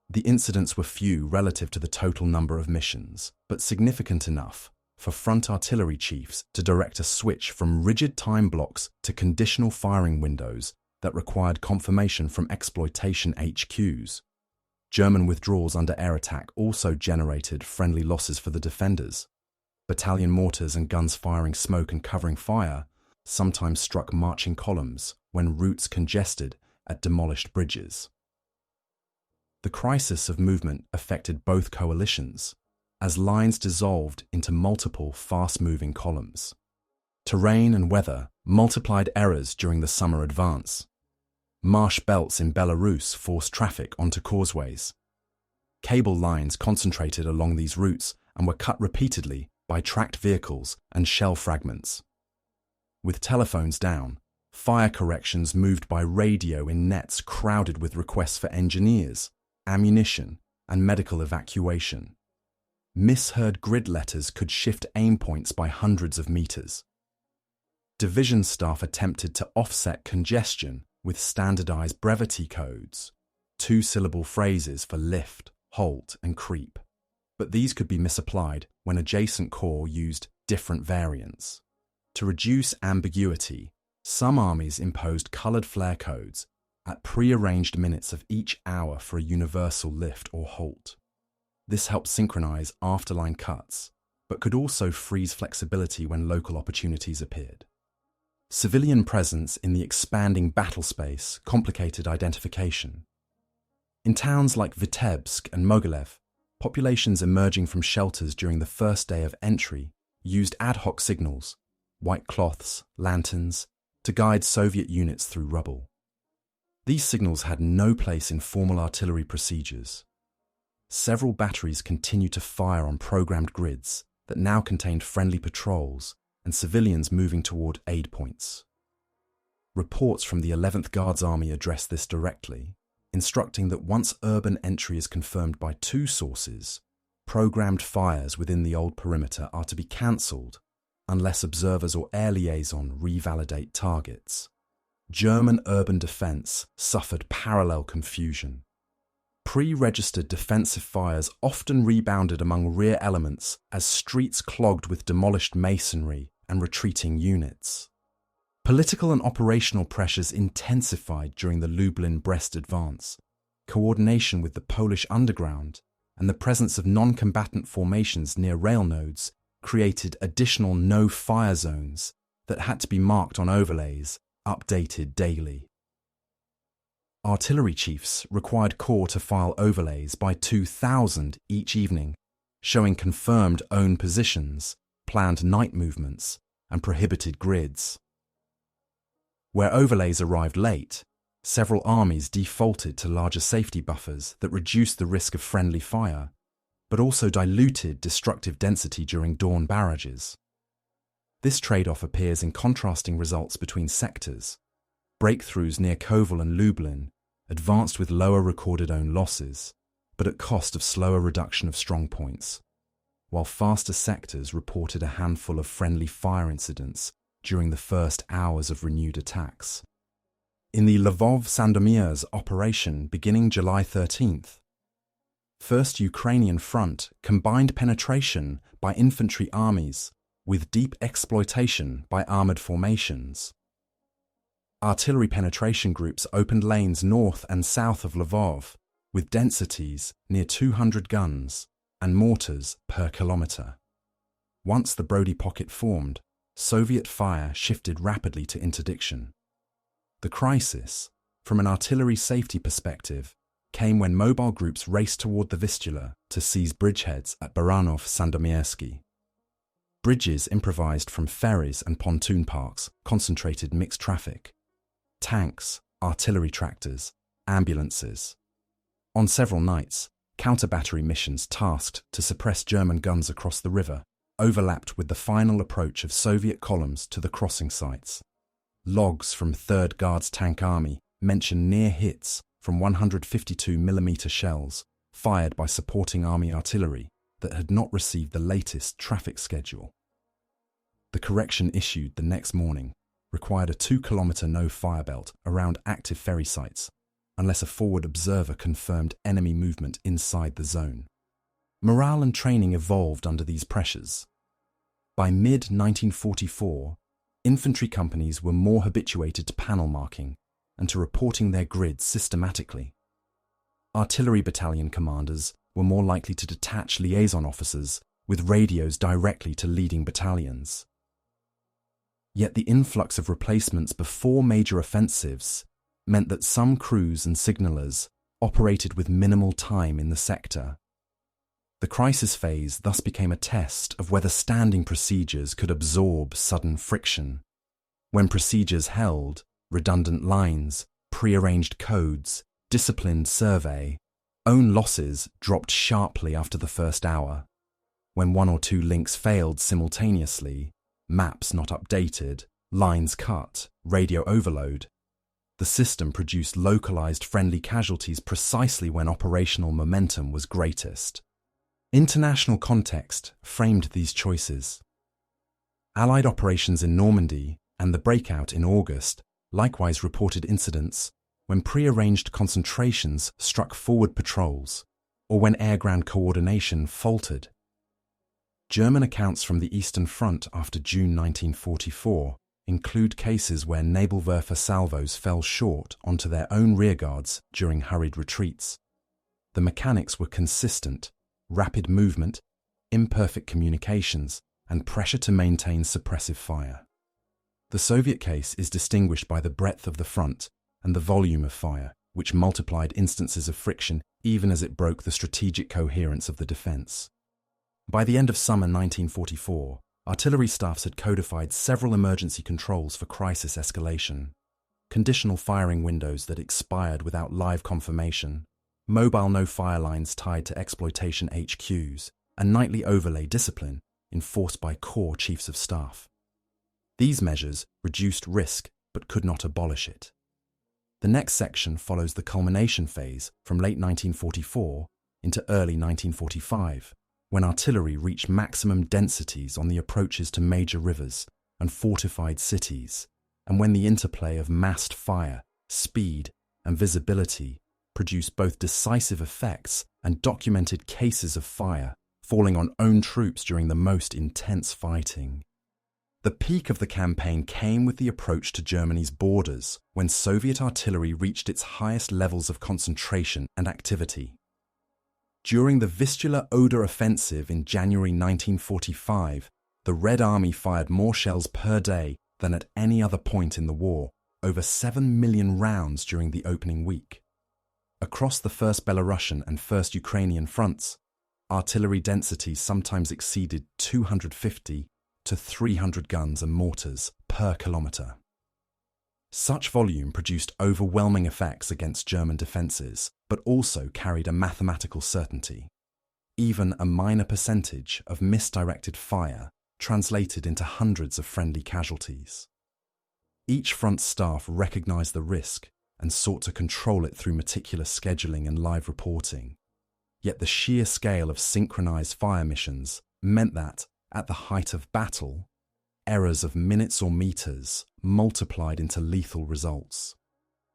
The incidents were few relative to the total number of missions, but significant enough for front artillery chiefs to direct a switch from rigid time blocks to conditional firing windows that required confirmation from exploitation HQs. German withdrawals under air attack also generated friendly losses for the defenders. Battalion mortars and guns firing smoke and covering fire sometimes struck marching columns when routes congested at demolished bridges. The crisis of movement affected both coalitions. as lines dissolved into multiple fast-moving columns. Terrain and weather multiplied errors during the summer advance. Marsh belts in Belarus forced traffic onto causeways. Cable lines concentrated along these routes and were cut repeatedly by tracked vehicles and shell fragments. With telephones down, fire corrections moved by radio in nets crowded with requests for engineers, ammunition, and medical evacuation. Misheard grid letters could shift aim points by hundreds of meters. Division staff attempted to offset congestion with standardized brevity codes, two-syllable phrases for lift, halt, and creep. But these could be misapplied when adjacent corps used different variants. To reduce ambiguity, some armies imposed colored flare codes at pre-arranged minutes of each hour for a universal lift or halt. This helped synchronize afterline cuts, but could also freeze flexibility when local opportunities appeared. Civilian presence in the expanding battle space complicated identification. In towns like Vitebsk and Mogilev, populations emerging from shelters during the first day of entry used ad hoc signals, white cloths, lanterns, to guide Soviet units through rubble. These signals had no place in formal artillery procedures. Several batteries continued to fire on programmed grids that now contained friendly patrols and civilians moving toward aid points. Reports from the 11th Guards Army address this directly, instructing that once urban entry is confirmed by two sources, programmed fires within the old perimeter are to be cancelled unless observers or air liaison revalidate targets. German urban defence suffered parallel confusion. Pre-registered defensive fires often rebounded among rear elements as streets clogged with demolished masonry and retreating units. Political and operational pressures intensified during the Lublin-Brest advance. Coordination with the Polish underground and the presence of non-combatant formations near rail nodes created additional no-fire zones that had to be marked on overlays, updated daily. Artillery chiefs required corps to file overlays by 2,000 each evening, showing confirmed own positions, planned night movements, and prohibited grids. Where overlays arrived late, several armies defaulted to larger safety buffers that reduced the risk of friendly fire, but also diluted destructive density during dawn barrages. This trade-off appears in contrasting results between sectors. Breakthroughs near Kovel and Lublin advanced with lower recorded own losses, but at cost of slower reduction of strong points, while faster sectors reported a handful of friendly fire incidents during the first hours of renewed attacks. In the Lvov-Sandomierz operation beginning July 13th, First Ukrainian Front combined penetration by infantry armies with deep exploitation by armoured formations. Artillery penetration groups opened lanes north and south of Lvov, with densities near 200 guns and mortars per kilometre. Once the Brody Pocket formed, Soviet fire shifted rapidly to interdiction. The crisis, from an artillery safety perspective, came when mobile groups raced toward the Vistula to seize bridgeheads at Baranov-Sandomiersky. Bridges improvised from ferries and pontoon parks concentrated mixed traffic. Tanks, artillery tractors, ambulances. On several nights, counter-battery missions tasked to suppress German guns across the river overlapped with the final approach of Soviet columns to the crossing sites. Logs from 3rd Guards Tank Army mention near hits from 152mm shells fired by supporting army artillery that had not received the latest traffic schedule. The correction issued the next morning required a 2-kilometre no-fire belt around active ferry sites, unless a forward observer confirmed enemy movement inside the zone. Morale and training evolved under these pressures. By mid-1944, infantry companies were more habituated to panel marking and to reporting their grids systematically. Artillery battalion commanders were more likely to detach liaison officers with radios directly to leading battalions. Yet the influx of replacements before major offensives meant that some crews and signallers operated with minimal time in the sector. The crisis phase thus became a test of whether standing procedures could absorb sudden friction. When procedures held, redundant lines, prearranged codes, disciplined survey, own losses dropped sharply after the first hour. When one or two links failed simultaneously, maps not updated, lines cut, radio overload, the system produced localized friendly casualties precisely when operational momentum was greatest. International context framed these choices. Allied operations in Normandy and the breakout in August likewise reported incidents when prearranged concentrations struck forward patrols or when air-ground coordination faltered. German accounts from the Eastern Front after June 1944 include cases where Nabalwerfer salvos fell short onto their own rearguards during hurried retreats. The mechanics were consistent: rapid movement, imperfect communications, and pressure to maintain suppressive fire. The Soviet case is distinguished by the breadth of the front and the volume of fire, which multiplied instances of friction even as it broke the strategic coherence of the defense. By the end of summer 1944, artillery staffs had codified several emergency controls for crisis escalation: conditional firing windows that expired without live confirmation, mobile no-fire lines tied to exploitation HQs, and nightly overlay discipline enforced by Corps Chiefs of Staff. These measures reduced risk but could not abolish it. The next section follows the culmination phase from late 1944 into early 1945, when artillery reached maximum densities on the approaches to major rivers and fortified cities, and when the interplay of massed fire, speed, and visibility produced both decisive effects and documented cases of fire falling on own troops during the most intense fighting. The peak of the campaign came with the approach to Germany's borders, when Soviet artillery reached its highest levels of concentration and activity. During the Vistula-Oder offensive in January 1945, the Red Army fired more shells per day than at any other point in the war, over 7 million rounds during the opening week. Across the First Belarusian and First Ukrainian fronts, artillery densities sometimes exceeded 250 to 300 guns and mortars per kilometre. Such volume produced overwhelming effects against German defences, but also carried a mathematical certainty. Even a minor percentage of misdirected fire translated into hundreds of friendly casualties. Each front staff recognised the risk and sought to control it through meticulous scheduling and live reporting. Yet the sheer scale of synchronised fire missions meant that, at the height of battle, errors of minutes or meters multiplied into lethal results.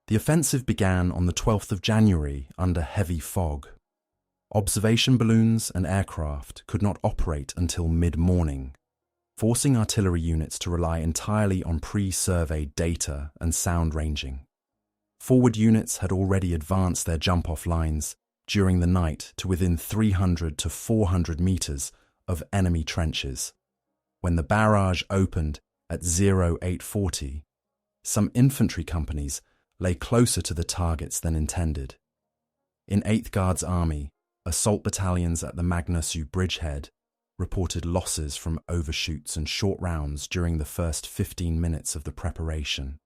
The offensive began on the 12th of January under heavy fog. Observation balloons and aircraft could not operate until mid-morning, forcing artillery units to rely entirely on pre-surveyed data and sound ranging. Forward units had already advanced their jump-off lines during the night to within 300 to 400 meters of enemy trenches. When the barrage opened at 0840, some infantry companies lay closer to the targets than intended. In 8th Guards Army, assault battalions at the Magna-Su bridgehead reported losses from overshoots and short rounds during the first 15 minutes of the preparation.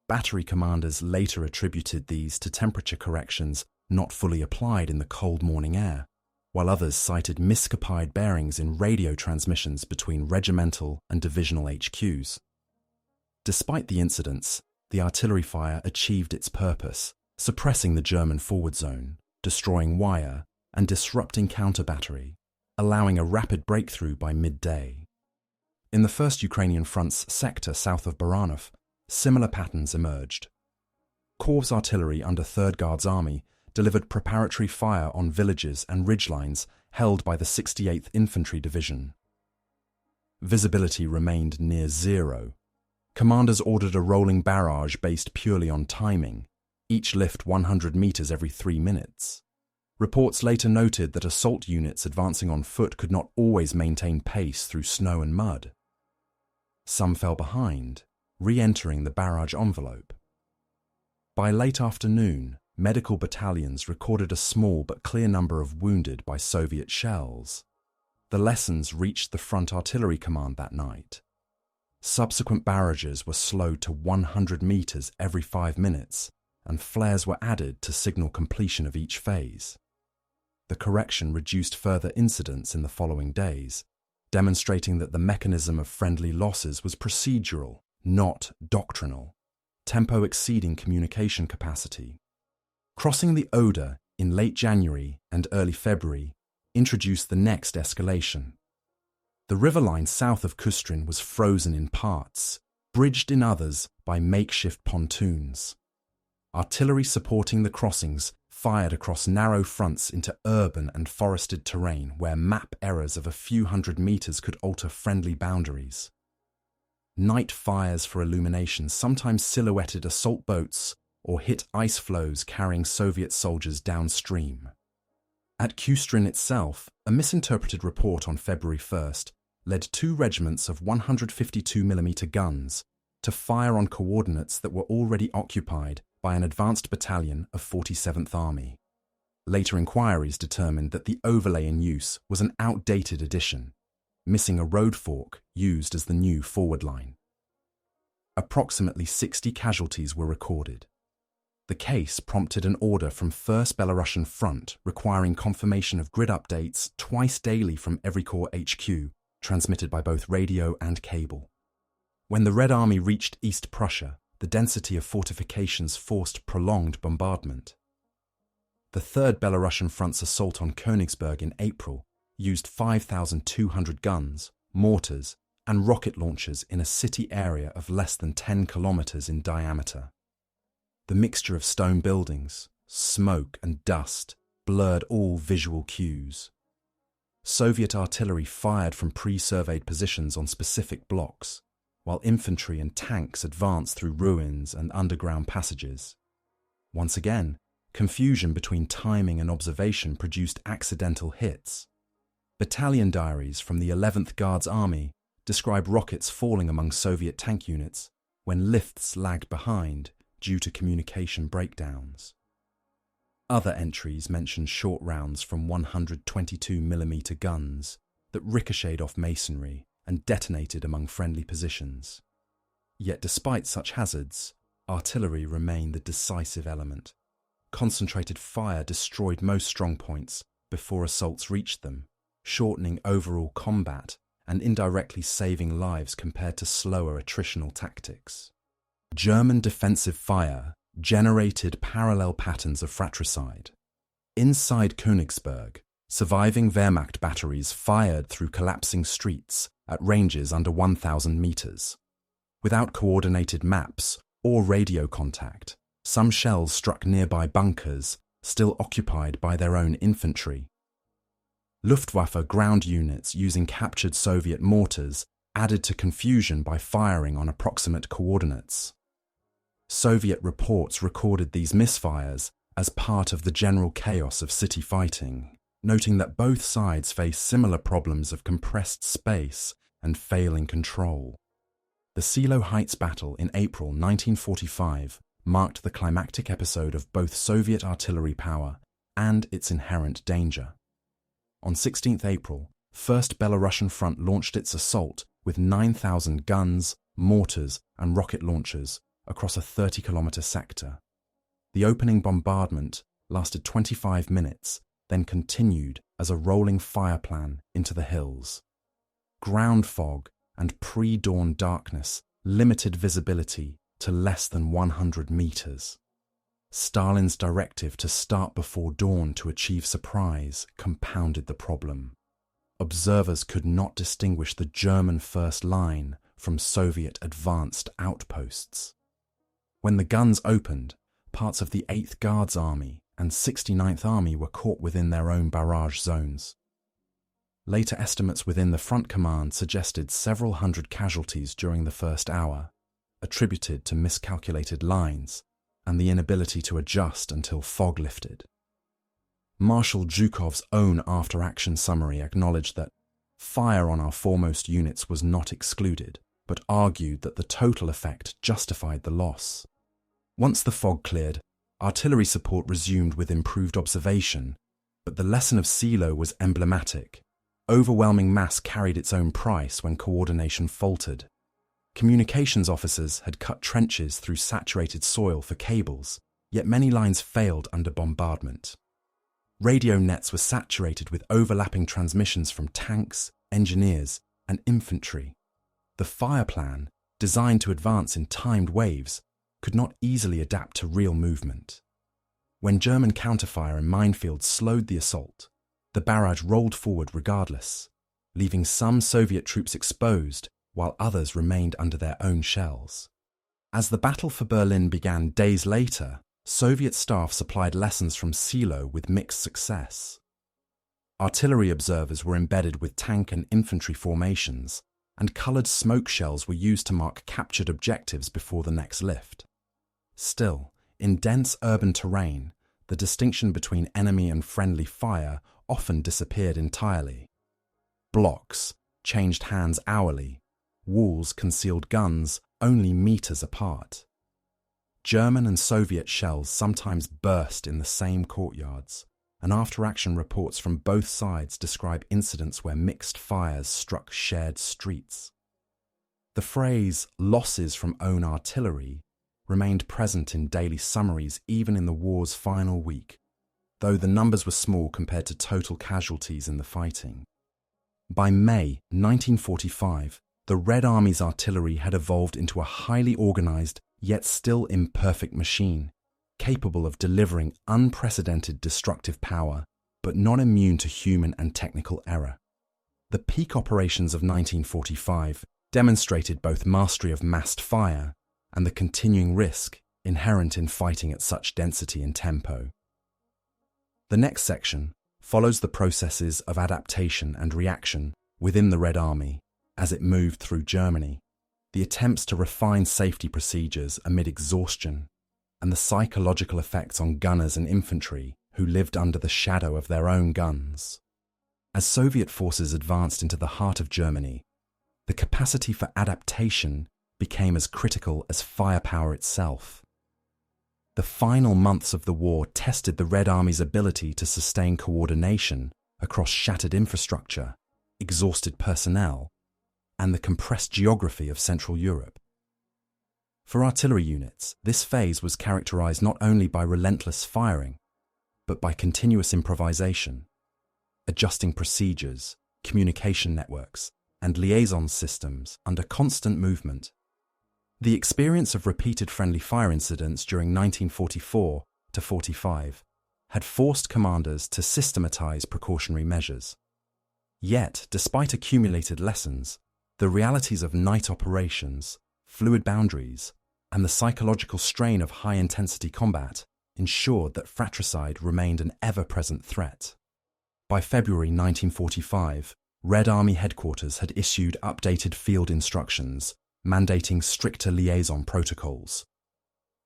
Battery commanders later attributed these to temperature corrections not fully applied in the cold morning air, while others cited miscopied bearings in radio transmissions between regimental and divisional HQs. Despite the incidents, the artillery fire achieved its purpose, suppressing the German forward zone, destroying wire, and disrupting counter-battery, allowing a rapid breakthrough by midday. In the First Ukrainian Front's sector south of Baranov, similar patterns emerged. Corps artillery under 3rd Guards Army delivered preparatory fire on villages and ridgelines held by the 68th Infantry Division. Visibility remained near zero. Commanders ordered a rolling barrage based purely on timing, each lift 100 meters every 3 minutes. Reports later noted that assault units advancing on foot could not always maintain pace through snow and mud. Some fell behind, re-entering the barrage envelope. By late afternoon, medical battalions recorded a small but clear number of wounded by Soviet shells. The lessons reached the front artillery command that night. Subsequent barrages were slowed to 100 meters every 5 minutes, and flares were added to signal completion of each phase. The correction reduced further incidents in the following days, demonstrating that the mechanism of friendly losses was procedural, not doctrinal, tempo exceeding communication capacity. Crossing the Oder in late January and early February introduced the next escalation. The river line south of Kustrin was frozen in parts, bridged in others by makeshift pontoons. Artillery supporting the crossings fired across narrow fronts into urban and forested terrain where map errors of a few hundred meters could alter friendly boundaries. Night fires for illumination sometimes silhouetted assault boats or hit ice floes carrying Soviet soldiers downstream. At Kustrin itself, a misinterpreted report on February 1st led 2 regiments of 152mm guns to fire on coordinates that were already occupied by an advanced battalion of 47th Army. Later inquiries determined that the overlay in use was an outdated addition, missing a road fork used as the new forward line. Approximately 60 casualties were recorded. The case prompted an order from 1st Belarusian Front requiring confirmation of grid updates twice daily from every Corps HQ, transmitted by both radio and cable. When the Red Army reached East Prussia, the density of fortifications forced prolonged bombardment. The 3rd Belarusian Front's assault on Königsberg in April used 5,200 guns, mortars, and rocket launchers in a city area of less than 10 kilometers in diameter. The mixture of stone buildings, smoke, and dust blurred all visual cues. Soviet artillery fired from pre-surveyed positions on specific blocks, while infantry and tanks advanced through ruins and underground passages. Once again, confusion between timing and observation produced accidental hits. Battalion diaries from the 11th Guards Army describe rockets falling among Soviet tank units when lifts lagged behind due to communication breakdowns. Other entries mention short rounds from 122mm guns that ricocheted off masonry and detonated among friendly positions. Yet despite such hazards, artillery remained the decisive element. Concentrated fire destroyed most strongpoints before assaults reached them, shortening overall combat and indirectly saving lives compared to slower attritional tactics. German defensive fire generated parallel patterns of fratricide. Inside Königsberg, surviving Wehrmacht batteries fired through collapsing streets at ranges under 1,000 meters. Without coordinated maps or radio contact, some shells struck nearby bunkers still occupied by their own infantry. Luftwaffe ground units using captured Soviet mortars added to confusion by firing on approximate coordinates. Soviet reports recorded these misfires as part of the general chaos of city fighting, noting that both sides faced similar problems of compressed space and failing control. The Silo Heights battle in April 1945 marked the climactic episode of both Soviet artillery power and its inherent danger. On 16th April, 1st Belarusian Front launched its assault with 9,000 guns, mortars, and rocket launchers across a 30-kilometer sector. The opening bombardment lasted 25 minutes, then continued as a rolling fire plan into the hills. Ground fog and pre-dawn darkness limited visibility to less than 100 meters. Stalin's directive to start before dawn to achieve surprise compounded the problem. Observers could not distinguish the German first line from Soviet advanced outposts. When the guns opened, parts of the 8th Guards Army and 69th Army were caught within their own barrage zones. Later estimates within the front command suggested several hundred casualties during the first hour, attributed to miscalculated lines and the inability to adjust until fog lifted. Marshal Zhukov's own after-action summary acknowledged that fire on our foremost units was not excluded, but argued that the total effect justified the loss. Once the fog cleared, artillery support resumed with improved observation, but the lesson of Silo was emblematic. Overwhelming mass carried its own price when coordination faltered. Communications officers had cut trenches through saturated soil for cables, yet many lines failed under bombardment. Radio nets were saturated with overlapping transmissions from tanks, engineers, and infantry. The fire plan, designed to advance in timed waves, could not easily adapt to real movement. When German counterfire and minefields slowed the assault, the barrage rolled forward regardless, leaving some Soviet troops exposed while others remained under their own shells. As the battle for Berlin began days later, Soviet staff supplied lessons from Silo with mixed success. Artillery observers were embedded with tank and infantry formations, and coloured smoke shells were used to mark captured objectives before the next lift. Still, in dense urban terrain, the distinction between enemy and friendly fire often disappeared entirely. Blocks changed hands hourly, walls concealed guns only meters apart. German and Soviet shells sometimes burst in the same courtyards, and after-action reports from both sides describe incidents where mixed fires struck shared streets. The phrase "losses from own artillery" remained present in daily summaries even in the war's final week, though the numbers were small compared to total casualties in the fighting. By May 1945, the Red Army's artillery had evolved into a highly organised yet still imperfect machine, capable of delivering unprecedented destructive power, but not immune to human and technical error. The peak operations of 1945 demonstrated both mastery of massed fire and the continuing risk inherent in fighting at such density and tempo. The next section follows the processes of adaptation and reaction within the Red Army as it moved through Germany, the attempts to refine safety procedures amid exhaustion, and the psychological effects on gunners and infantry who lived under the shadow of their own guns. As Soviet forces advanced into the heart of Germany, the capacity for adaptation became as critical as firepower itself. The final months of the war tested the Red Army's ability to sustain coordination across shattered infrastructure, exhausted personnel, and the compressed geography of Central Europe. For artillery units, this phase was characterized not only by relentless firing, but by continuous improvisation, adjusting procedures, communication networks, and liaison systems under constant movement. The experience of repeated friendly fire incidents during 1944 to 45 had forced commanders to systematize precautionary measures. Yet, despite accumulated lessons, the realities of night operations, fluid boundaries, and the psychological strain of high-intensity combat ensured that fratricide remained an ever-present threat. By February 1945, Red Army headquarters had issued updated field instructions mandating stricter liaison protocols.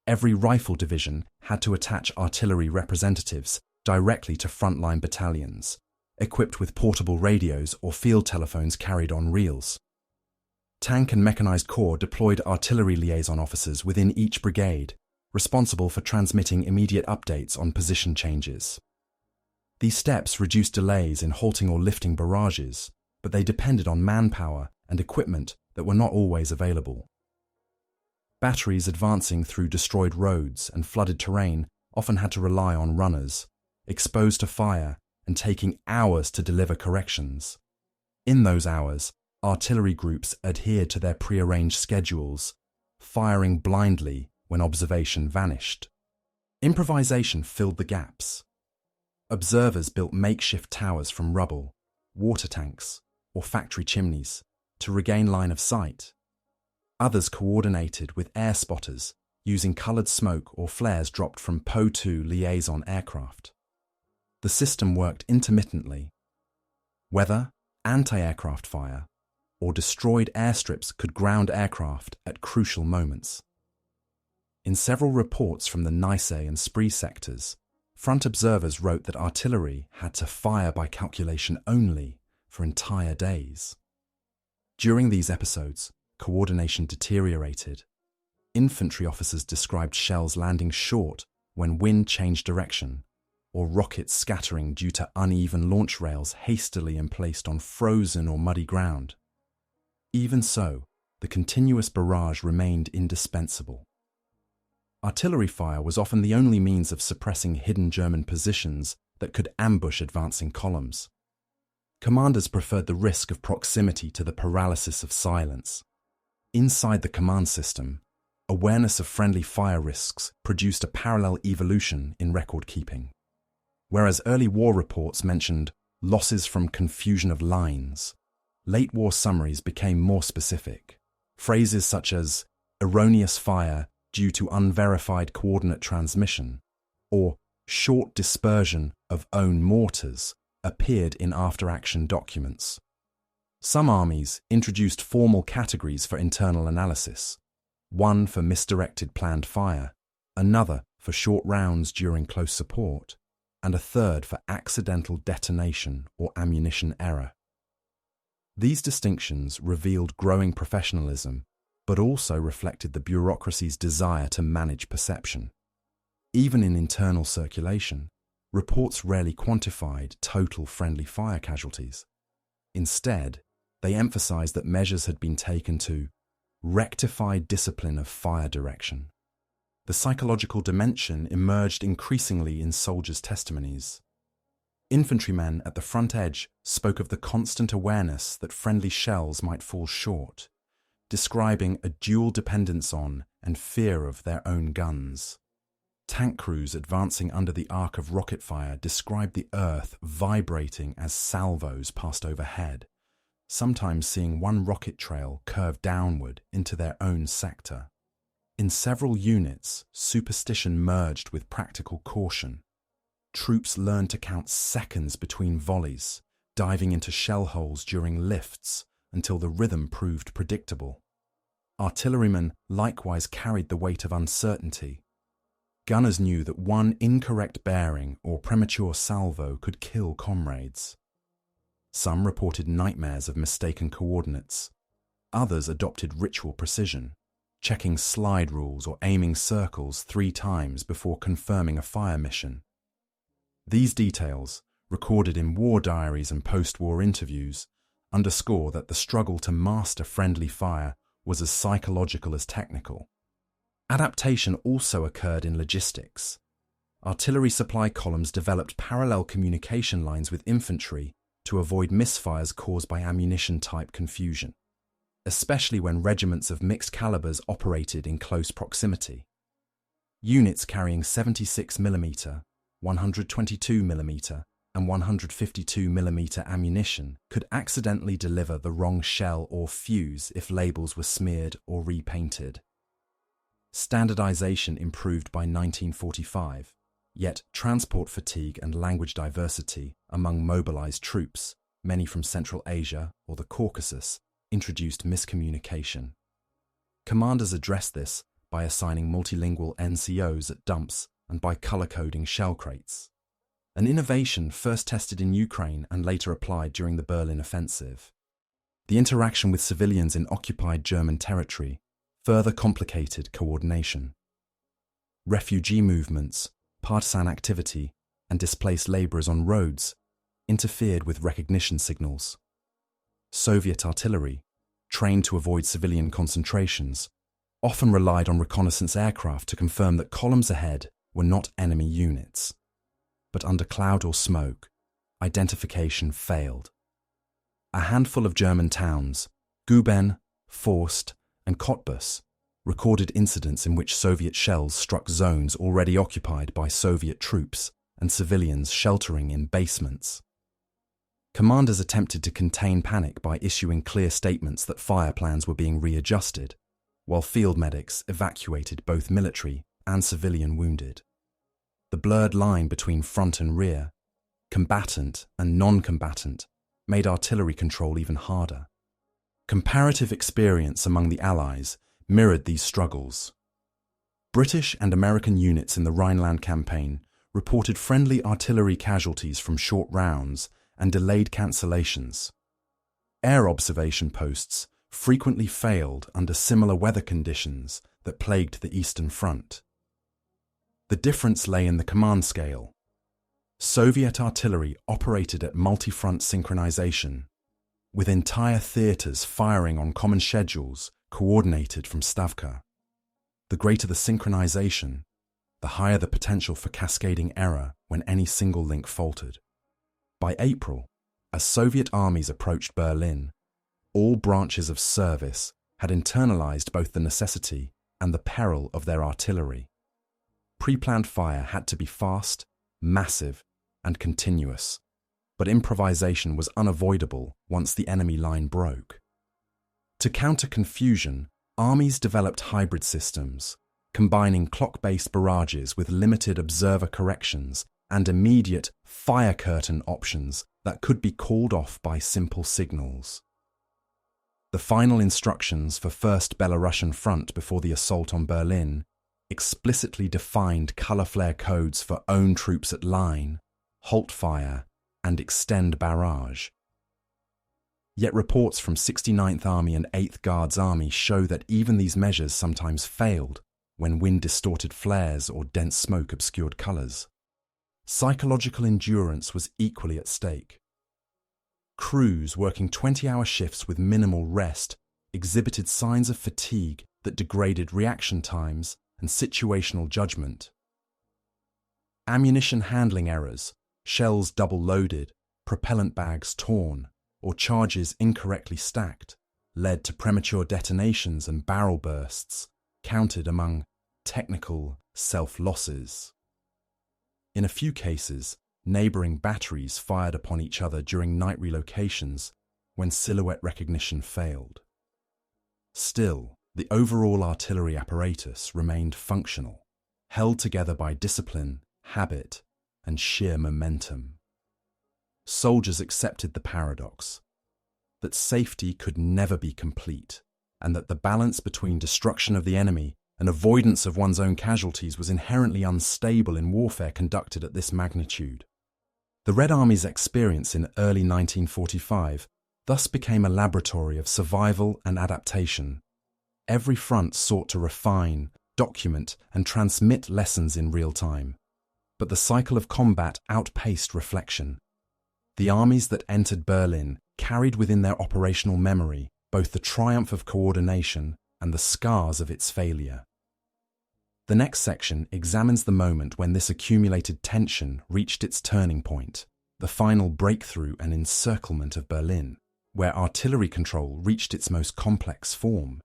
Every rifle division had to attach artillery representatives directly to frontline battalions, equipped with portable radios or field telephones carried on reels. Tank and mechanized corps deployed artillery liaison officers within each brigade, responsible for transmitting immediate updates on position changes. These steps reduced delays in halting or lifting barrages, but they depended on manpower and equipment that were not always available. Batteries advancing through destroyed roads and flooded terrain often had to rely on runners, exposed to fire and taking hours to deliver corrections. In those hours, artillery groups adhered to their prearranged schedules, firing blindly when observation vanished. Improvisation filled the gaps. Observers built makeshift towers from rubble, water tanks, or factory chimneys to regain line of sight. Others coordinated with air spotters using coloured smoke or flares dropped from Po-2 liaison aircraft. The system worked intermittently. Weather, anti-aircraft fire, or destroyed airstrips could ground aircraft at crucial moments. In several reports from the Neisse and Spree sectors, front observers wrote that artillery had to fire by calculation only for entire days. During these episodes, coordination deteriorated. Infantry officers described shells landing short when wind changed direction, or rockets scattering due to uneven launch rails hastily emplaced on frozen or muddy ground. Even so, the continuous barrage remained indispensable. Artillery fire was often the only means of suppressing hidden German positions that could ambush advancing columns. Commanders preferred the risk of proximity to the paralysis of silence. Inside the command system, awareness of friendly fire risks produced a parallel evolution in record-keeping. Whereas early war reports mentioned losses from confusion of lines, late war summaries became more specific. Phrases such as erroneous fire due to unverified coordinate transmission or short dispersion of own mortars appeared in after-action documents. Some armies introduced formal categories for internal analysis, one for misdirected planned fire, another for short rounds during close support, and a third for accidental detonation or ammunition error. These distinctions revealed growing professionalism, but also reflected the bureaucracy's desire to manage perception. Even in internal circulation, reports rarely quantified total friendly fire casualties. Instead, they emphasized that measures had been taken to rectify discipline of fire direction. The psychological dimension emerged increasingly in soldiers' testimonies. Infantrymen at the front edge spoke of the constant awareness that friendly shells might fall short, describing a dual dependence on and fear of their own guns. Tank crews advancing under the arc of rocket fire described the earth vibrating as salvos passed overhead, sometimes seeing one rocket trail curve downward into their own sector. In several units, superstition merged with practical caution. Troops learned to count seconds between volleys, diving into shell holes during lifts until the rhythm proved predictable. Artillerymen likewise carried the weight of uncertainty. Gunners knew that one incorrect bearing or premature salvo could kill comrades. Some reported nightmares of mistaken coordinates. Others adopted ritual precision, checking slide rules or aiming circles 3 times before confirming a fire mission. These details, recorded in war diaries and post-war interviews, underscore that the struggle to master friendly fire was as psychological as technical. Adaptation also occurred in logistics. Artillery supply columns developed parallel communication lines with infantry to avoid misfires caused by ammunition-type confusion, especially when regiments of mixed calibers operated in close proximity. Units carrying 76mm, 122mm, and 152mm ammunition could accidentally deliver the wrong shell or fuse if labels were smeared or repainted. Standardization improved by 1945, yet transport fatigue and language diversity among mobilized troops, many from Central Asia or the Caucasus, introduced miscommunication. Commanders addressed this by assigning multilingual NCOs at dumps and by color-coding shell crates. An innovation first tested in Ukraine and later applied during the Berlin offensive. The interaction with civilians in occupied German territory further complicated coordination. Refugee movements, partisan activity, and displaced laborers on roads interfered with recognition signals. Soviet artillery, trained to avoid civilian concentrations, often relied on reconnaissance aircraft to confirm that columns ahead were not enemy units. But under cloud or smoke, identification failed. A handful of German towns, Guben, Forst, and Cottbus, recorded incidents in which Soviet shells struck zones already occupied by Soviet troops and civilians sheltering in basements. Commanders attempted to contain panic by issuing clear statements that fire plans were being readjusted, while field medics evacuated both military and civilian wounded. The blurred line between front and rear, combatant and non-combatant, made artillery control even harder. Comparative experience among the Allies mirrored these struggles. British and American units in the Rhineland campaign reported friendly artillery casualties from short rounds and delayed cancellations. Air observation posts frequently failed under similar weather conditions that plagued the Eastern Front. The difference lay in the command scale. Soviet artillery operated at multi-front synchronization, with entire theaters firing on common schedules coordinated from Stavka. The greater the synchronization, the higher the potential for cascading error when any single link faltered. By April, as Soviet armies approached Berlin, all branches of service had internalized both the necessity and the peril of their artillery. Pre-planned fire had to be fast, massive, and continuous, but improvisation was unavoidable once the enemy line broke. To counter confusion, armies developed hybrid systems, combining clock-based barrages with limited observer corrections and immediate fire curtain options that could be called off by simple signals. The final instructions for First Belarusian Front before the assault on Berlin explicitly defined color flare codes for own troops at line, halt fire, and extend barrage. Yet reports from 69th Army and 8th Guards Army show that even these measures sometimes failed when wind distorted flares or dense smoke obscured colors. Psychological endurance was equally at stake. Crews working 20-hour shifts with minimal rest exhibited signs of fatigue that degraded reaction times and situational judgment. Ammunition handling errors, shells double-loaded, propellant bags torn, or charges incorrectly stacked led to premature detonations and barrel bursts, counted among technical self-losses. In a few cases, neighboring batteries fired upon each other during night relocations when silhouette recognition failed. Still, the overall artillery apparatus remained functional, held together by discipline, habit, and sheer momentum. Soldiers accepted the paradox that safety could never be complete, and that the balance between destruction of the enemy and avoidance of one's own casualties was inherently unstable in warfare conducted at this magnitude. The Red Army's experience in early 1945 thus became a laboratory of survival and adaptation. Every front sought to refine, document, and transmit lessons in real time. But the cycle of combat outpaced reflection. The armies that entered Berlin carried within their operational memory both the triumph of coordination and the scars of its failure. The next section examines the moment when this accumulated tension reached its turning point, the final breakthrough and encirclement of Berlin, where artillery control reached its most complex form,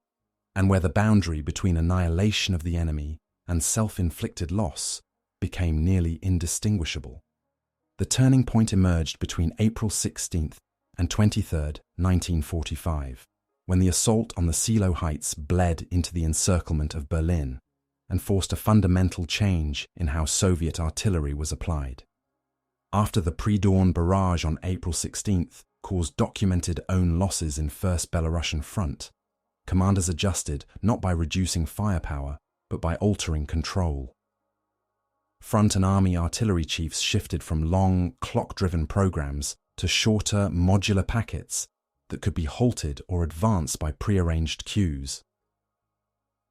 and where the boundary between annihilation of the enemy and self-inflicted loss became nearly indistinguishable. The turning point emerged between April 16th and 23rd, 1945, when the assault on the Silo Heights bled into the encirclement of Berlin and forced a fundamental change in how Soviet artillery was applied. After the pre-dawn barrage on April 16th caused documented own losses in First Belarusian Front, commanders adjusted not by reducing firepower, but by altering control. Front and Army artillery chiefs shifted from long, clock-driven programs to shorter, modular packets that could be halted or advanced by prearranged queues.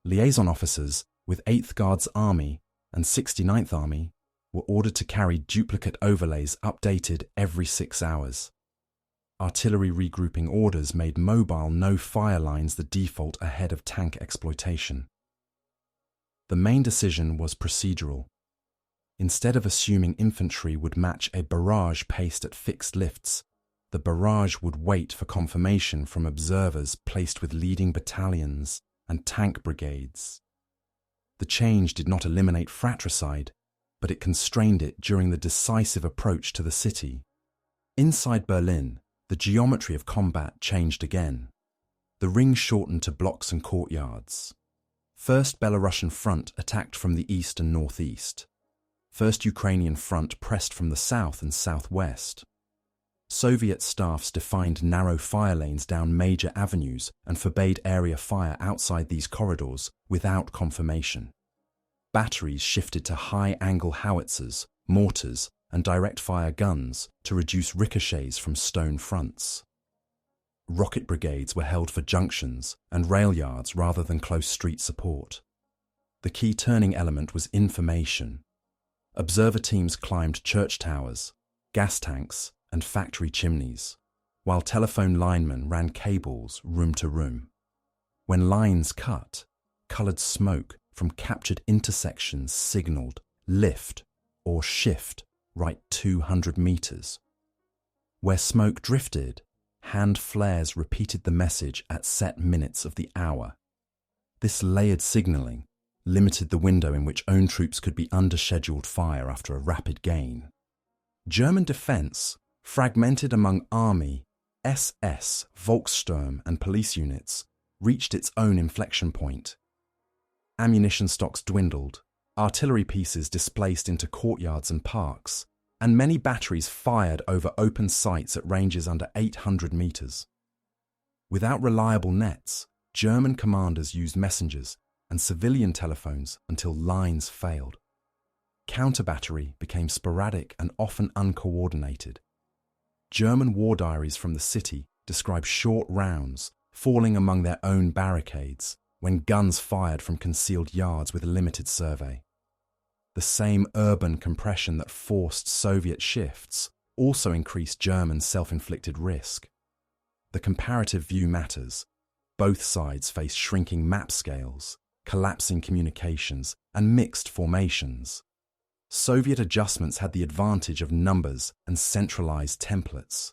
Liaison officers with 8th Guards Army and 69th Army were ordered to carry duplicate overlays updated every 6 hours. Artillery regrouping orders made mobile no-fire lines the default ahead of tank exploitation. The main decision was procedural. Instead of assuming infantry would match a barrage paced at fixed lifts, the barrage would wait for confirmation from observers placed with leading battalions and tank brigades. The change did not eliminate fratricide, but it constrained it during the decisive approach to the city. Inside Berlin, the geometry of combat changed again. The ring shortened to blocks and courtyards. First Belarusian Front attacked from the east and northeast. First Ukrainian Front pressed from the south and southwest. Soviet staffs defined narrow fire lanes down major avenues and forbade area fire outside these corridors without confirmation. Batteries shifted to high-angle howitzers, mortars, and direct-fire guns to reduce ricochets from stone fronts. Rocket brigades were held for junctions and rail yards rather than close street support. The key turning element was information. Observer teams climbed church towers, gas tanks, and factory chimneys, while telephone linemen ran cables room to room. When lines cut, coloured smoke from captured intersections signalled lift or shift right 200 metres. Where smoke drifted, hand flares repeated the message at set minutes of the hour. This layered signalling limited the window in which own troops could be under scheduled fire after a rapid gain. German defence, fragmented among army, SS, Volkssturm and police units, reached its own inflection point. Ammunition stocks dwindled, artillery pieces displaced into courtyards and parks, and many batteries fired over open sites at ranges under 800 metres. Without reliable nets, German commanders used messengers and civilian telephones until lines failed. Counter-battery became sporadic and often uncoordinated. German war diaries from the city describe short rounds falling among their own barricades when guns fired from concealed yards with a limited survey. The same urban compression that forced Soviet shifts also increased German self-inflicted risk. The comparative view matters. Both sides faced shrinking map scales, collapsing communications, and mixed formations. Soviet adjustments had the advantage of numbers and centralized templates.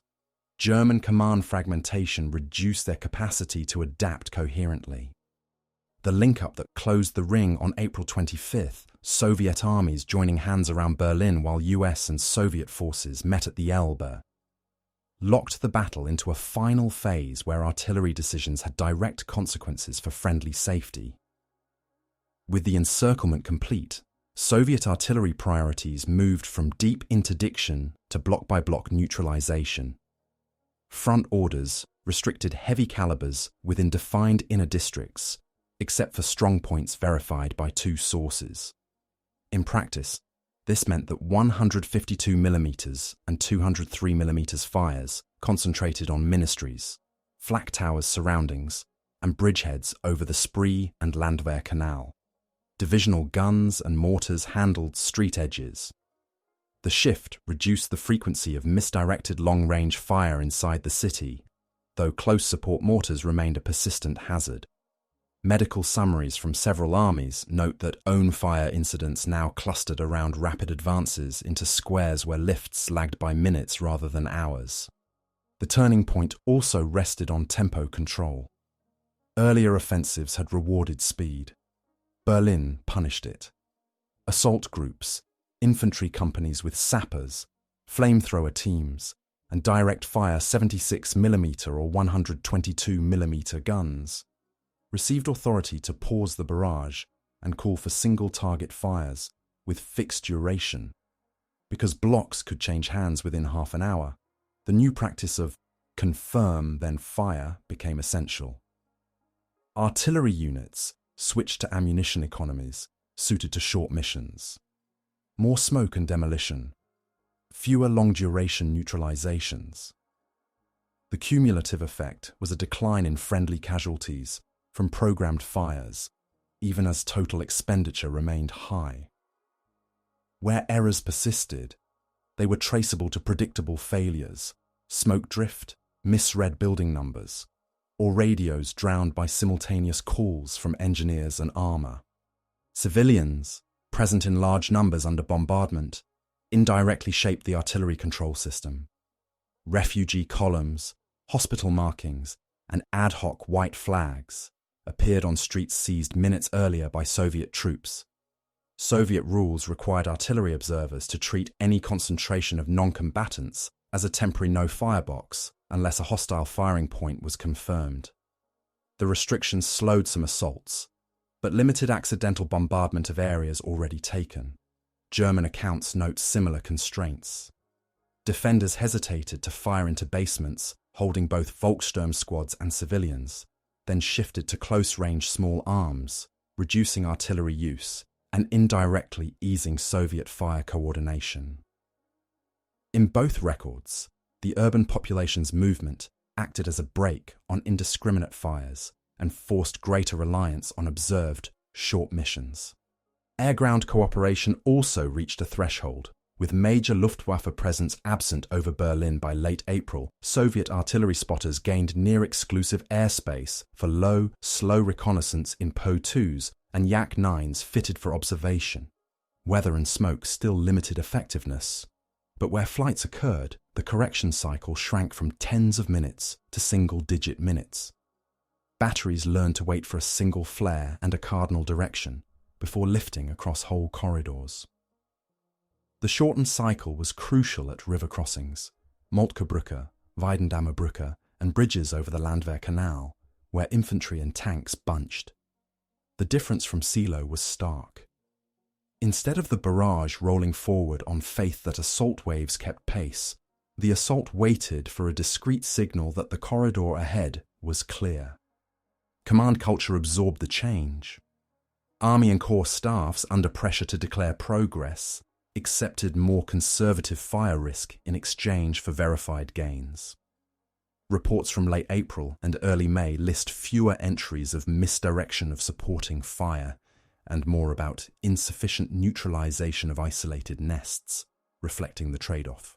German command fragmentation reduced their capacity to adapt coherently. The link-up that closed the ring on April 25th, Soviet armies joining hands around Berlin while US and Soviet forces met at the Elbe, locked the battle into a final phase where artillery decisions had direct consequences for friendly safety. With the encirclement complete, Soviet artillery priorities moved from deep interdiction to block-by-block neutralization. Front orders restricted heavy calibers within defined inner districts, except for strong points verified by two sources. In practice, this meant that 152mm and 203mm fires concentrated on ministries, flak towers' surroundings, and bridgeheads over the Spree and Landwehr Canal. Divisional guns and mortars handled street edges. The shift reduced the frequency of misdirected long-range fire inside the city, though close support mortars remained a persistent hazard. Medical summaries from several armies note that own fire incidents now clustered around rapid advances into squares where lifts lagged by minutes rather than hours. The turning point also rested on tempo control. Earlier offensives had rewarded speed. Berlin punished it. Assault groups, infantry companies with sappers, flamethrower teams, and direct fire 76mm or 122mm guns received authority to pause the barrage and call for single-target fires with fixed duration. Because blocks could change hands within half an hour, the new practice of confirm then fire became essential. Artillery units switched to ammunition economies suited to short missions. More smoke and demolition, fewer long-duration neutralizations. The cumulative effect was a decline in friendly casualties from programmed fires, even as total expenditure remained high. Where errors persisted, they were traceable to predictable failures, smoke drift, misread building numbers, or radios drowned by simultaneous calls from engineers and armour. Civilians, present in large numbers under bombardment, indirectly shaped the artillery control system. Refugee columns, hospital markings, and ad hoc white flags appeared on streets seized minutes earlier by Soviet troops. Soviet rules required artillery observers to treat any concentration of non-combatants as a temporary no-fire box unless a hostile firing point was confirmed. The restrictions slowed some assaults, but limited accidental bombardment of areas already taken. German accounts note similar constraints. Defenders hesitated to fire into basements holding both Volkssturm squads and civilians, then shifted to close-range small arms, reducing artillery use and indirectly easing Soviet fire coordination. In both records, the urban population's movement acted as a brake on indiscriminate fires and forced greater reliance on observed, short missions. Air-ground cooperation also reached a threshold. With major Luftwaffe presence absent over Berlin by late April, Soviet artillery spotters gained near-exclusive airspace for low, slow reconnaissance in Po-2s and Yak-9s fitted for observation. Weather and smoke still limited effectiveness, but where flights occurred, the correction cycle shrank from tens of minutes to single-digit minutes. Batteries learned to wait for a single flare and a cardinal direction before lifting across whole corridors. The shortened cycle was crucial at river crossings, Moltkebrücke, Weidendammer Brücke, and bridges over the Landwehr Canal, where infantry and tanks bunched. The difference from Silo was stark. Instead of the barrage rolling forward on faith that assault waves kept pace, the assault waited for a discreet signal that the corridor ahead was clear. Command culture absorbed the change. Army and Corps staffs, under pressure to declare progress, accepted more conservative fire risk in exchange for verified gains. Reports from late April and early May list fewer entries of misdirection of supporting fire and more about insufficient neutralization of isolated nests, reflecting the trade-off.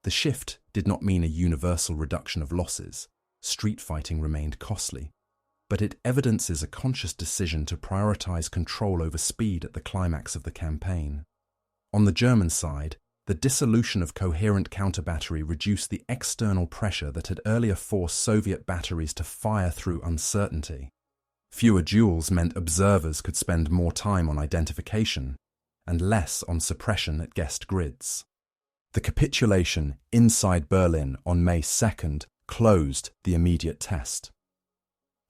The shift did not mean a universal reduction of losses. Street fighting remained costly, but it evidences a conscious decision to prioritize control over speed at the climax of the campaign. On the German side, the dissolution of coherent counter-battery reduced the external pressure that had earlier forced Soviet batteries to fire through uncertainty. Fewer duels meant observers could spend more time on identification and less on suppression at guest grids. The capitulation inside Berlin on May 2nd closed the immediate test.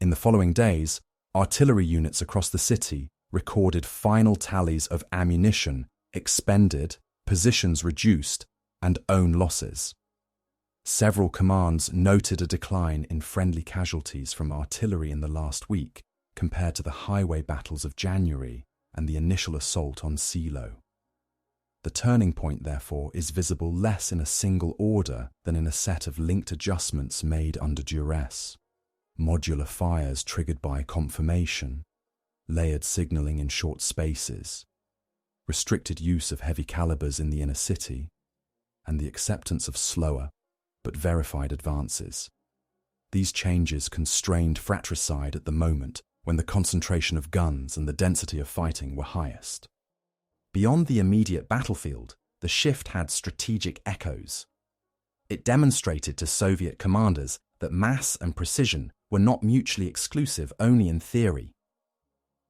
In the following days, artillery units across the city recorded final tallies of ammunition expended, positions reduced, and own losses. Several commands noted a decline in friendly casualties from artillery in the last week compared to the highway battles of January and the initial assault on Silo. The turning point, therefore, is visible less in a single order than in a set of linked adjustments made under duress. Modular fires triggered by confirmation, layered signalling in short spaces, restricted use of heavy calibers in the inner city, and the acceptance of slower but verified advances. These changes constrained fratricide at the moment when the concentration of guns and the density of fighting were highest. Beyond the immediate battlefield, the shift had strategic echoes. It demonstrated to Soviet commanders that mass and precision were not mutually exclusive only in theory.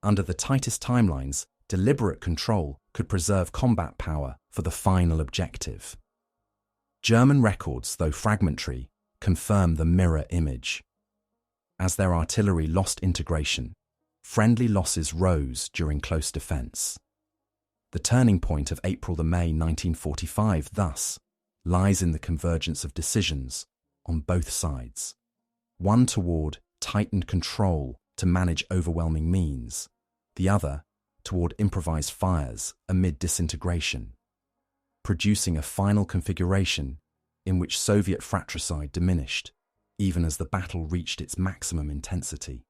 Under the tightest timelines, deliberate control could preserve combat power for the final objective. German records, though fragmentary, confirm the mirror image. As their artillery lost integration, friendly losses rose during close defence. The turning point of April to May 1945, thus, lies in the convergence of decisions on both sides. One toward tightened control to manage overwhelming means, the other toward improvised fires amid disintegration, producing a final configuration in which Soviet fratricide diminished, even as the battle reached its maximum intensity.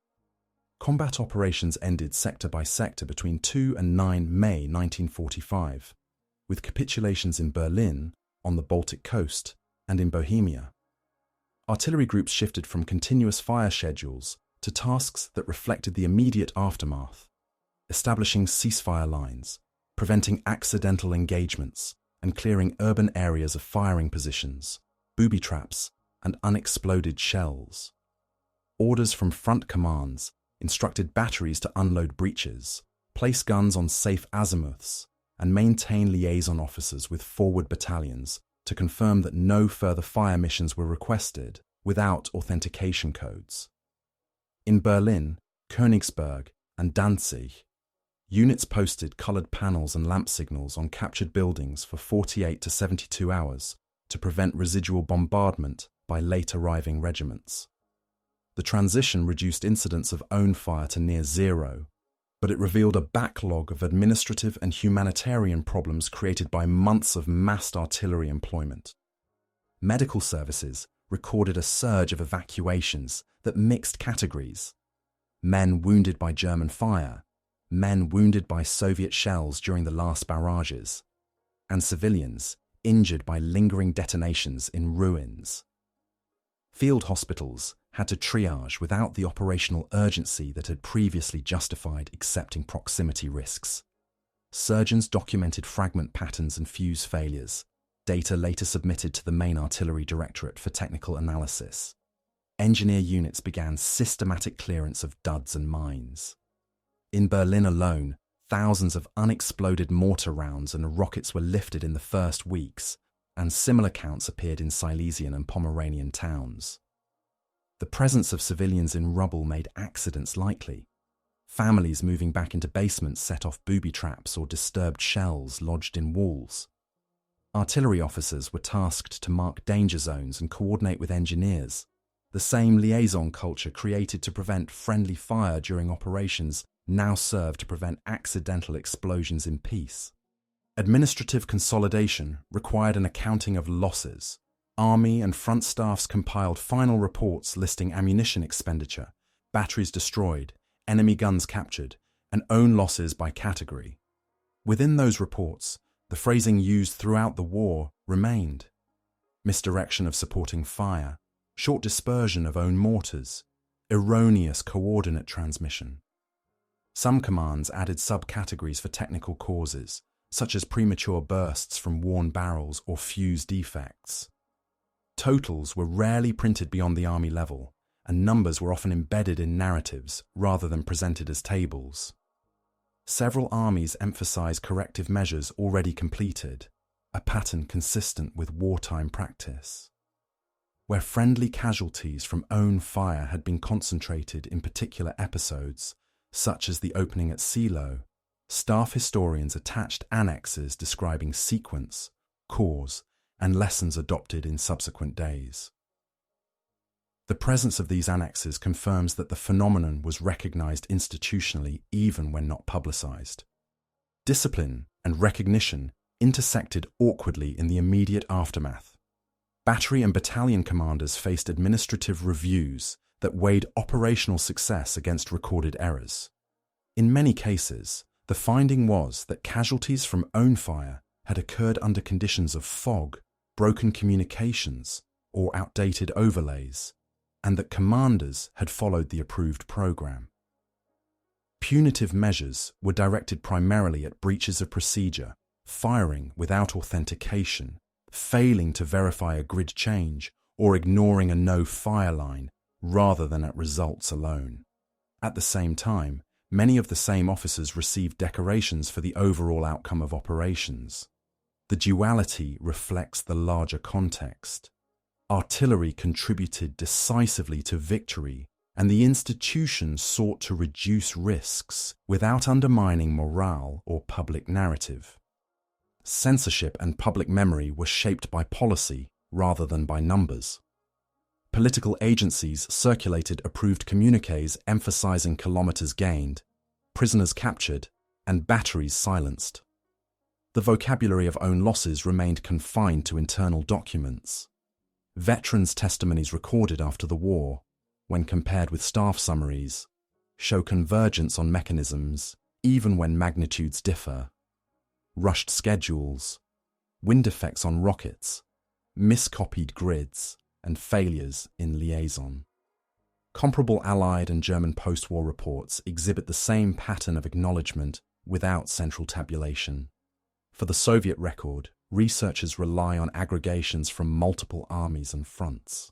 Combat operations ended sector by sector between 2 and 9 May 1945, with capitulations in Berlin, on the Baltic coast, and in Bohemia. Artillery groups shifted from continuous fire schedules to tasks that reflected the immediate aftermath, establishing ceasefire lines, preventing accidental engagements, and clearing urban areas of firing positions, booby traps, and unexploded shells. Orders from front commands instructed batteries to unload breaches, place guns on safe azimuths, and maintain liaison officers with forward battalions to confirm that no further fire missions were requested without authentication codes. In Berlin, Königsberg, and Danzig, units posted coloured panels and lamp signals on captured buildings for 48 to 72 hours to prevent residual bombardment by late arriving regiments. The transition reduced incidents of own fire to near zero, but it revealed a backlog of administrative and humanitarian problems created by months of massed artillery employment. Medical services recorded a surge of evacuations that mixed categories: men wounded by German fire, men wounded by Soviet shells during the last barrages, and civilians injured by lingering detonations in ruins. Field hospitals had to triage without the operational urgency that had previously justified accepting proximity risks. Surgeons documented fragment patterns and fuse failures, data later submitted to the main artillery directorate for technical analysis. Engineer units began systematic clearance of duds and mines. In Berlin alone, thousands of unexploded mortar rounds and rockets were lifted in the first weeks, and similar counts appeared in Silesian and Pomeranian towns. The presence of civilians in rubble made accidents likely. Families moving back into basements set off booby traps or disturbed shells lodged in walls. Artillery officers were tasked to mark danger zones and coordinate with engineers. The same liaison culture created to prevent friendly fire during operations now served to prevent accidental explosions in peace. Administrative consolidation required an accounting of losses. Army and front staffs compiled final reports listing ammunition expenditure, batteries destroyed, enemy guns captured, and own losses by category. Within those reports, the phrasing used throughout the war remained: misdirection of supporting fire, short dispersion of own mortars, erroneous coordinate transmission. Some commands added subcategories for technical causes, such as premature bursts from worn barrels or fuse defects. Totals were rarely printed beyond the Army level, and numbers were often embedded in narratives rather than presented as tables. Several armies emphasized corrective measures already completed, a pattern consistent with wartime practice. Where friendly casualties from own fire had been concentrated in particular episodes, such as the opening at Silo, staff historians attached annexes describing sequence, cause, and lessons adopted in subsequent days. The presence of these annexes confirms that the phenomenon was recognized institutionally even when not publicized. Discipline and recognition intersected awkwardly in the immediate aftermath. Battery and battalion commanders faced administrative reviews that weighed operational success against recorded errors. In many cases, the finding was that casualties from own fire had occurred under conditions of fog, broken communications, or outdated overlays, and that commanders had followed the approved program. Punitive measures were directed primarily at breaches of procedure, firing without authentication, failing to verify a grid change, or ignoring a no-fire line, rather than at results alone. At the same time, many of the same officers received decorations for the overall outcome of operations. The duality reflects the larger context. Artillery contributed decisively to victory, and the institution sought to reduce risks without undermining morale or public narrative. Censorship and public memory were shaped by policy rather than by numbers. Political agencies circulated approved communiques emphasizing kilometers gained, prisoners captured, and batteries silenced. The vocabulary of own losses remained confined to internal documents. Veterans' testimonies recorded after the war, when compared with staff summaries, show convergence on mechanisms even when magnitudes differ. Rushed schedules, wind effects on rockets, miscopied grids, and failures in liaison. Comparable Allied and German post-war reports exhibit the same pattern of acknowledgement without central tabulation. For the Soviet record, researchers rely on aggregations from multiple armies and fronts.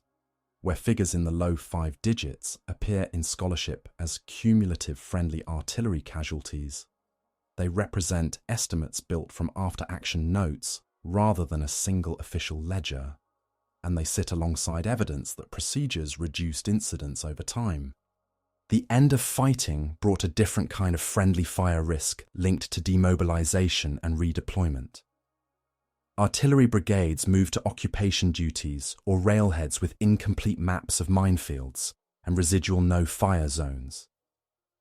Where figures in the low 5 digits appear in scholarship as cumulative friendly artillery casualties, they represent estimates built from after-action notes rather than a single official ledger, and they sit alongside evidence that procedures reduced incidents over time. The end of fighting brought a different kind of friendly fire risk linked to demobilization and redeployment. Artillery brigades moved to occupation duties or railheads with incomplete maps of minefields and residual no-fire zones.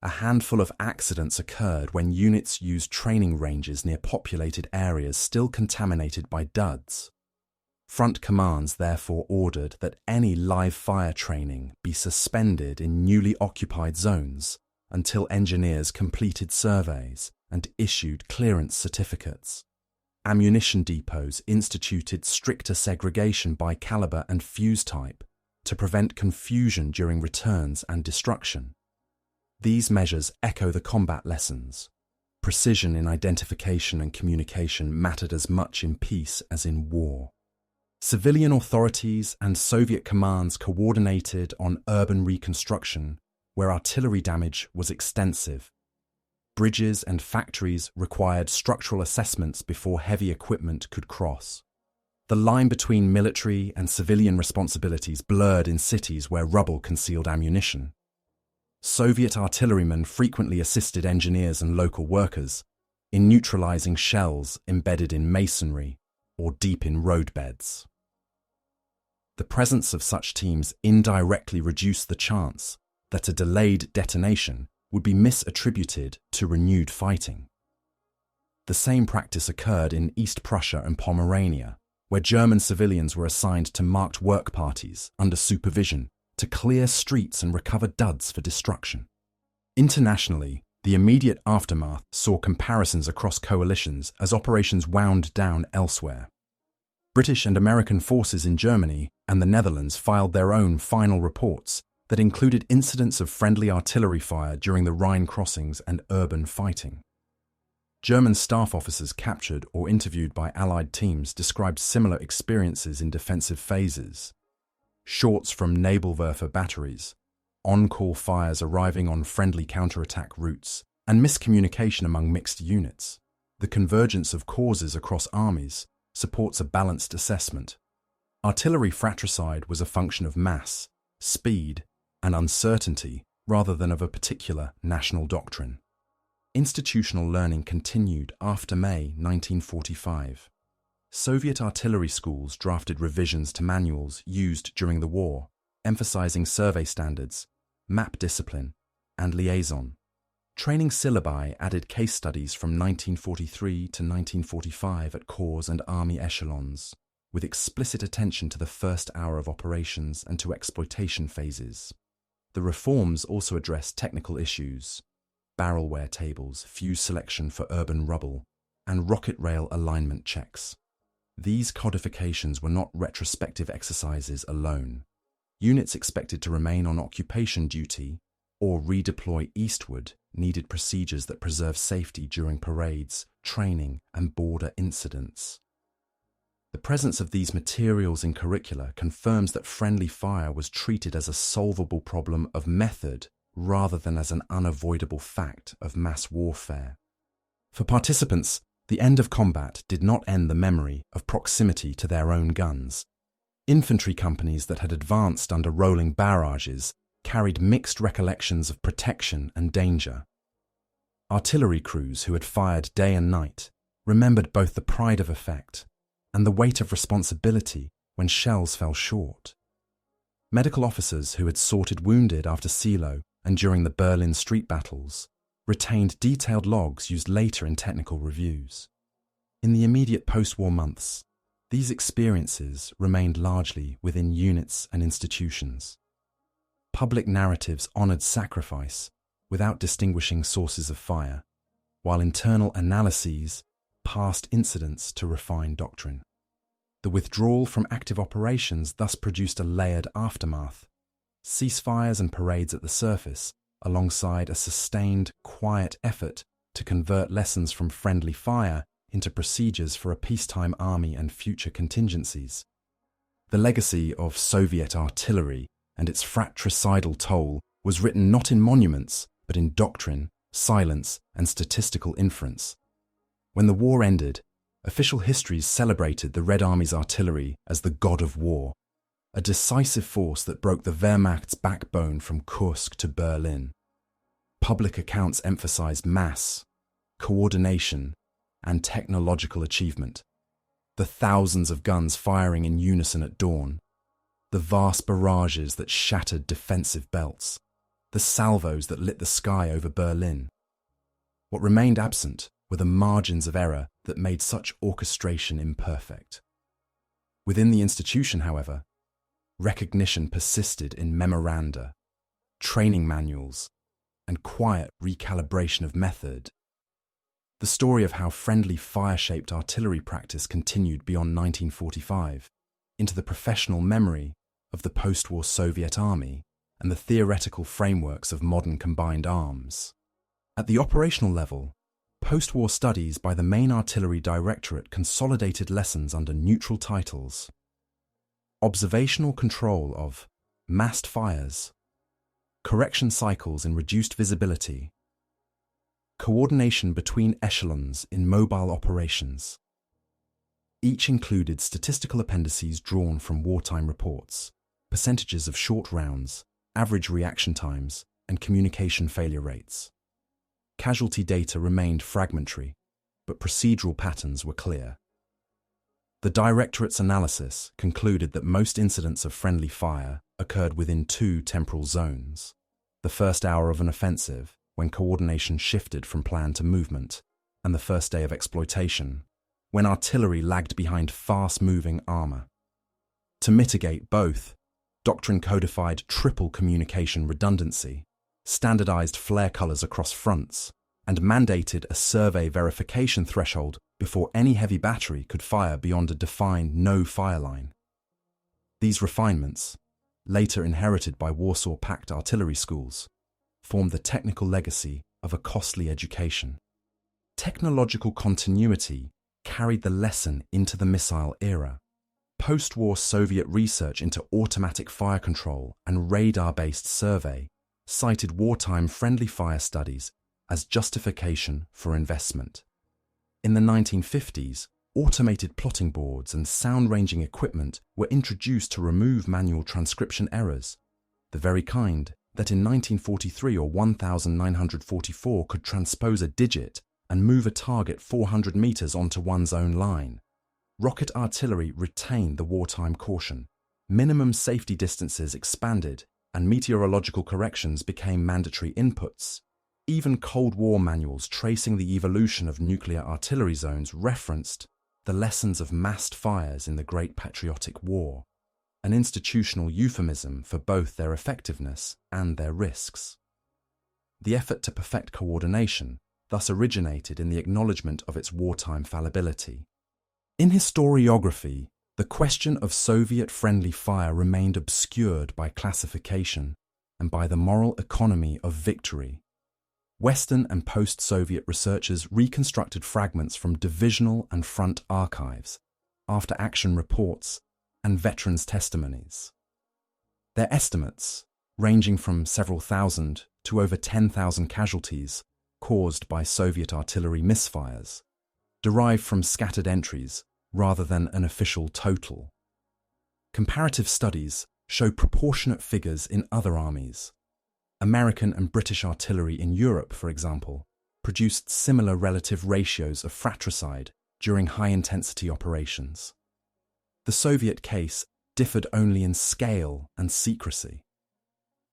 A handful of accidents occurred when units used training ranges near populated areas still contaminated by duds. Front commands therefore ordered that any live fire training be suspended in newly occupied zones until engineers completed surveys and issued clearance certificates. Ammunition depots instituted stricter segregation by caliber and fuse type to prevent confusion during returns and destruction. These measures echo the combat lessons. Precision in identification and communication mattered as much in peace as in war. Civilian authorities and Soviet commands coordinated on urban reconstruction, where artillery damage was extensive. Bridges and factories required structural assessments before heavy equipment could cross. The line between military and civilian responsibilities blurred in cities where rubble concealed ammunition. Soviet artillerymen frequently assisted engineers and local workers in neutralizing shells embedded in masonry or deep in roadbeds. The presence of such teams indirectly reduced the chance that a delayed detonation would be misattributed to renewed fighting. The same practice occurred in East Prussia and Pomerania, where German civilians were assigned to marked work parties under supervision to clear streets and recover duds for destruction. Internationally, the immediate aftermath saw comparisons across coalitions as operations wound down elsewhere. British and American forces in Germany and the Netherlands filed their own final reports that included incidents of friendly artillery fire during the Rhine crossings and urban fighting. German staff officers captured or interviewed by Allied teams described similar experiences in defensive phases. Shorts from Nebelwerfer batteries, on-call fires arriving on friendly counterattack routes, and miscommunication among mixed units. The convergence of causes across armies supports a balanced assessment. Artillery fratricide was a function of mass, speed, and uncertainty rather than of a particular national doctrine. Institutional learning continued after May 1945. Soviet artillery schools drafted revisions to manuals used during the war, emphasizing survey standards, map discipline, and liaison. Training syllabi added case studies from 1943 to 1945 at corps and army echelons, with explicit attention to the first hour of operations and to exploitation phases. The reforms also addressed technical issues: barrel wear tables, fuse selection for urban rubble, and rocket rail alignment checks. These codifications were not retrospective exercises alone. Units expected to remain on occupation duty or redeploy eastward needed procedures that preserve safety during parades, training, and border incidents. The presence of these materials in curricula confirms that friendly fire was treated as a solvable problem of method rather than as an unavoidable fact of mass warfare. For participants, the end of combat did not end the memory of proximity to their own guns. Infantry companies that had advanced under rolling barrages carried mixed recollections of protection and danger. Artillery crews who had fired day and night remembered both the pride of effect and the weight of responsibility when shells fell short. Medical officers who had sorted wounded after Silo and during the Berlin street battles retained detailed logs used later in technical reviews. In the immediate post-war months, these experiences remained largely within units and institutions. Public narratives honored sacrifice without distinguishing sources of fire, while internal analyses passed incidents to refine doctrine. The withdrawal from active operations thus produced a layered aftermath: ceasefires and parades at the surface, alongside a sustained, quiet effort to convert lessons from friendly fire into procedures for a peacetime army and future contingencies. The legacy of Soviet artillery and its fratricidal toll was written not in monuments, but in doctrine, silence, and statistical inference. When the war ended, official histories celebrated the Red Army's artillery as the god of war, a decisive force that broke the Wehrmacht's backbone from Kursk to Berlin. Public accounts emphasized mass, coordination, and technological achievement. The thousands of guns firing in unison at dawn, the vast barrages that shattered defensive belts, the salvos that lit the sky over Berlin. What remained absent were the margins of error that made such orchestration imperfect. Within the institution, however, recognition persisted in memoranda, training manuals, and quiet recalibration of method. The story of how friendly fire-shaped artillery practice continued beyond 1945 into the professional memory of the post-war Soviet Army and the theoretical frameworks of modern combined arms. At the operational level, post-war studies by the Main Artillery Directorate consolidated lessons under neutral titles: observational control of massed fires, correction cycles in reduced visibility, coordination between echelons in mobile operations. Each included statistical appendices drawn from wartime reports, percentages of short rounds, average reaction times, and communication failure rates. Casualty data remained fragmentary, but procedural patterns were clear. The Directorate's analysis concluded that most incidents of friendly fire occurred within two temporal zones: the first hour of an offensive, when coordination shifted from plan to movement, and the first day of exploitation, when artillery lagged behind fast-moving armour. To mitigate both, doctrine codified triple communication redundancy, standardized flare colors across fronts, and mandated a survey verification threshold before any heavy battery could fire beyond a defined no-fire line. These refinements, later inherited by Warsaw Pact artillery schools, formed the technical legacy of a costly education. Technological continuity carried the lesson into the missile era. Post-war Soviet research into automatic fire control and radar-based survey cited wartime friendly fire studies as justification for investment. In the 1950s, automated plotting boards and sound-ranging equipment were introduced to remove manual transcription errors, the very kind that in 1943 or 1944 could transpose a digit and move a target 400 meters onto one's own line. Rocket artillery retained the wartime caution. Minimum safety distances expanded, and meteorological corrections became mandatory inputs. Even Cold War manuals tracing the evolution of nuclear artillery zones referenced the lessons of massed fires in the Great Patriotic War, an institutional euphemism for both their effectiveness and their risks. The effort to perfect coordination thus originated in the acknowledgement of its wartime fallibility. In historiography, the question of Soviet-friendly fire remained obscured by classification and by the moral economy of victory. Western and post-Soviet researchers reconstructed fragments from divisional and front archives, after-action reports, and veterans' testimonies. Their estimates, ranging from several thousand to over 10,000 casualties caused by Soviet artillery misfires, derive from scattered entries rather than an official total. Comparative studies show proportionate figures in other armies. American and British artillery in Europe, for example, produced similar relative ratios of fratricide during high-intensity operations. The Soviet case differed only in scale and secrecy.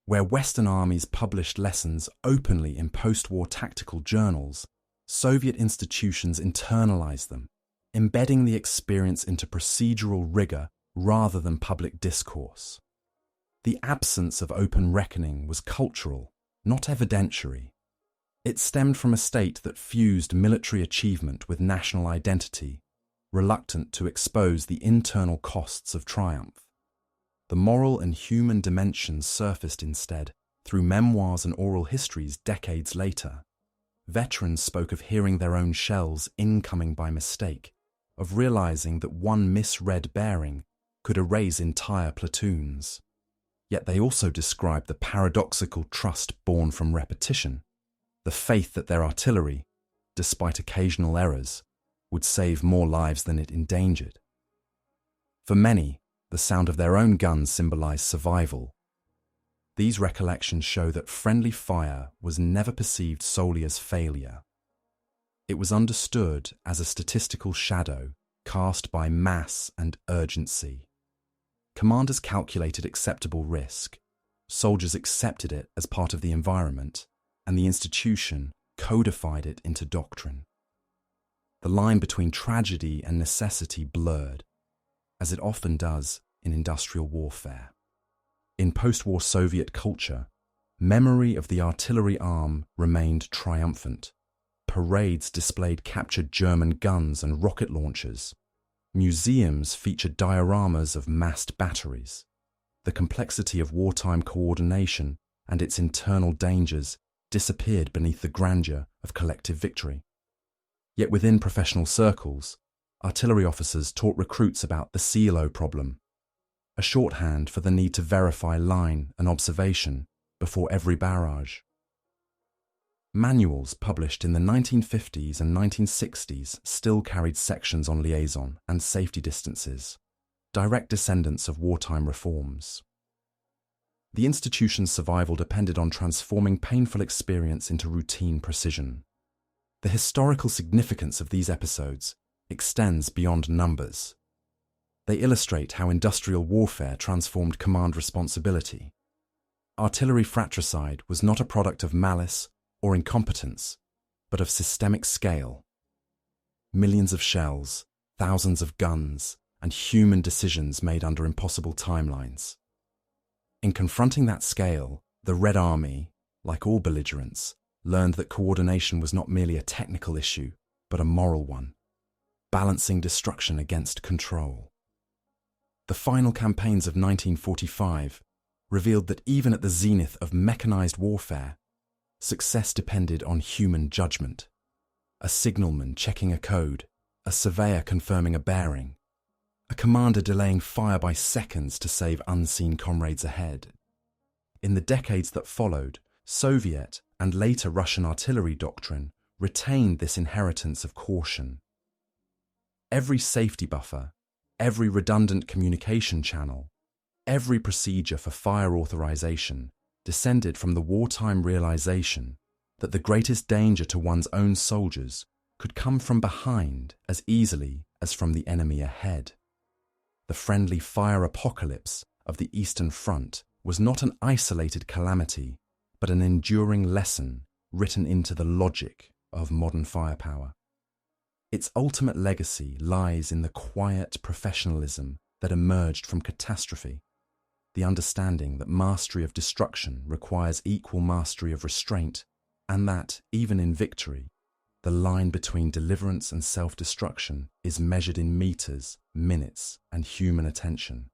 Where Western armies published lessons openly in post-war tactical journals, Soviet institutions internalized them, embedding the experience into procedural rigor rather than public discourse. The absence of open reckoning was cultural, not evidentiary. It stemmed from a state that fused military achievement with national identity, reluctant to expose the internal costs of triumph. The moral and human dimensions surfaced instead through memoirs and oral histories decades later. Veterans spoke of hearing their own shells incoming by mistake, of realizing that one misread bearing could erase entire platoons. Yet they also described the paradoxical trust born from repetition, the faith that their artillery, despite occasional errors, would save more lives than it endangered. For many, the sound of their own guns symbolized survival. These recollections show that friendly fire was never perceived solely as failure. It was understood as a statistical shadow cast by mass and urgency. Commanders calculated acceptable risk, soldiers accepted it as part of the environment, and the institution codified it into doctrine. The line between tragedy and necessity blurred, as it often does in industrial warfare. In post-war Soviet culture, memory of the artillery arm remained triumphant. Parades displayed captured German guns and rocket launchers. Museums featured dioramas of massed batteries. The complexity of wartime coordination and its internal dangers disappeared beneath the grandeur of collective victory. Yet within professional circles, artillery officers taught recruits about the silo problem, a shorthand for the need to verify line and observation before every barrage. Manuals published in the 1950s and 1960s still carried sections on liaison and safety distances, direct descendants of wartime reforms. The institution's survival depended on transforming painful experience into routine precision. The historical significance of these episodes extends beyond numbers. They illustrate how industrial warfare transformed command responsibility. Artillery fratricide was not a product of malice or incompetence, but of systemic scale. Millions of shells, thousands of guns, and human decisions made under impossible timelines. In confronting that scale, the Red Army, like all belligerents, learned that coordination was not merely a technical issue, but a moral one, balancing destruction against control. The final campaigns of 1945 revealed that even at the zenith of mechanized warfare, success depended on human judgment. A signalman checking a code, a surveyor confirming a bearing, a commander delaying fire by seconds to save unseen comrades ahead. In the decades that followed, Soviet and later Russian artillery doctrine retained this inheritance of caution. Every safety buffer, every redundant communication channel, every procedure for fire authorization descended from the wartime realization that the greatest danger to one's own soldiers could come from behind as easily as from the enemy ahead. The friendly fire apocalypse of the Eastern Front was not an isolated calamity, but an enduring lesson written into the logic of modern firepower. Its ultimate legacy lies in the quiet professionalism that emerged from catastrophe, the understanding that mastery of destruction requires equal mastery of restraint, and that, even in victory, the line between deliverance and self-destruction is measured in meters, minutes, and human attention.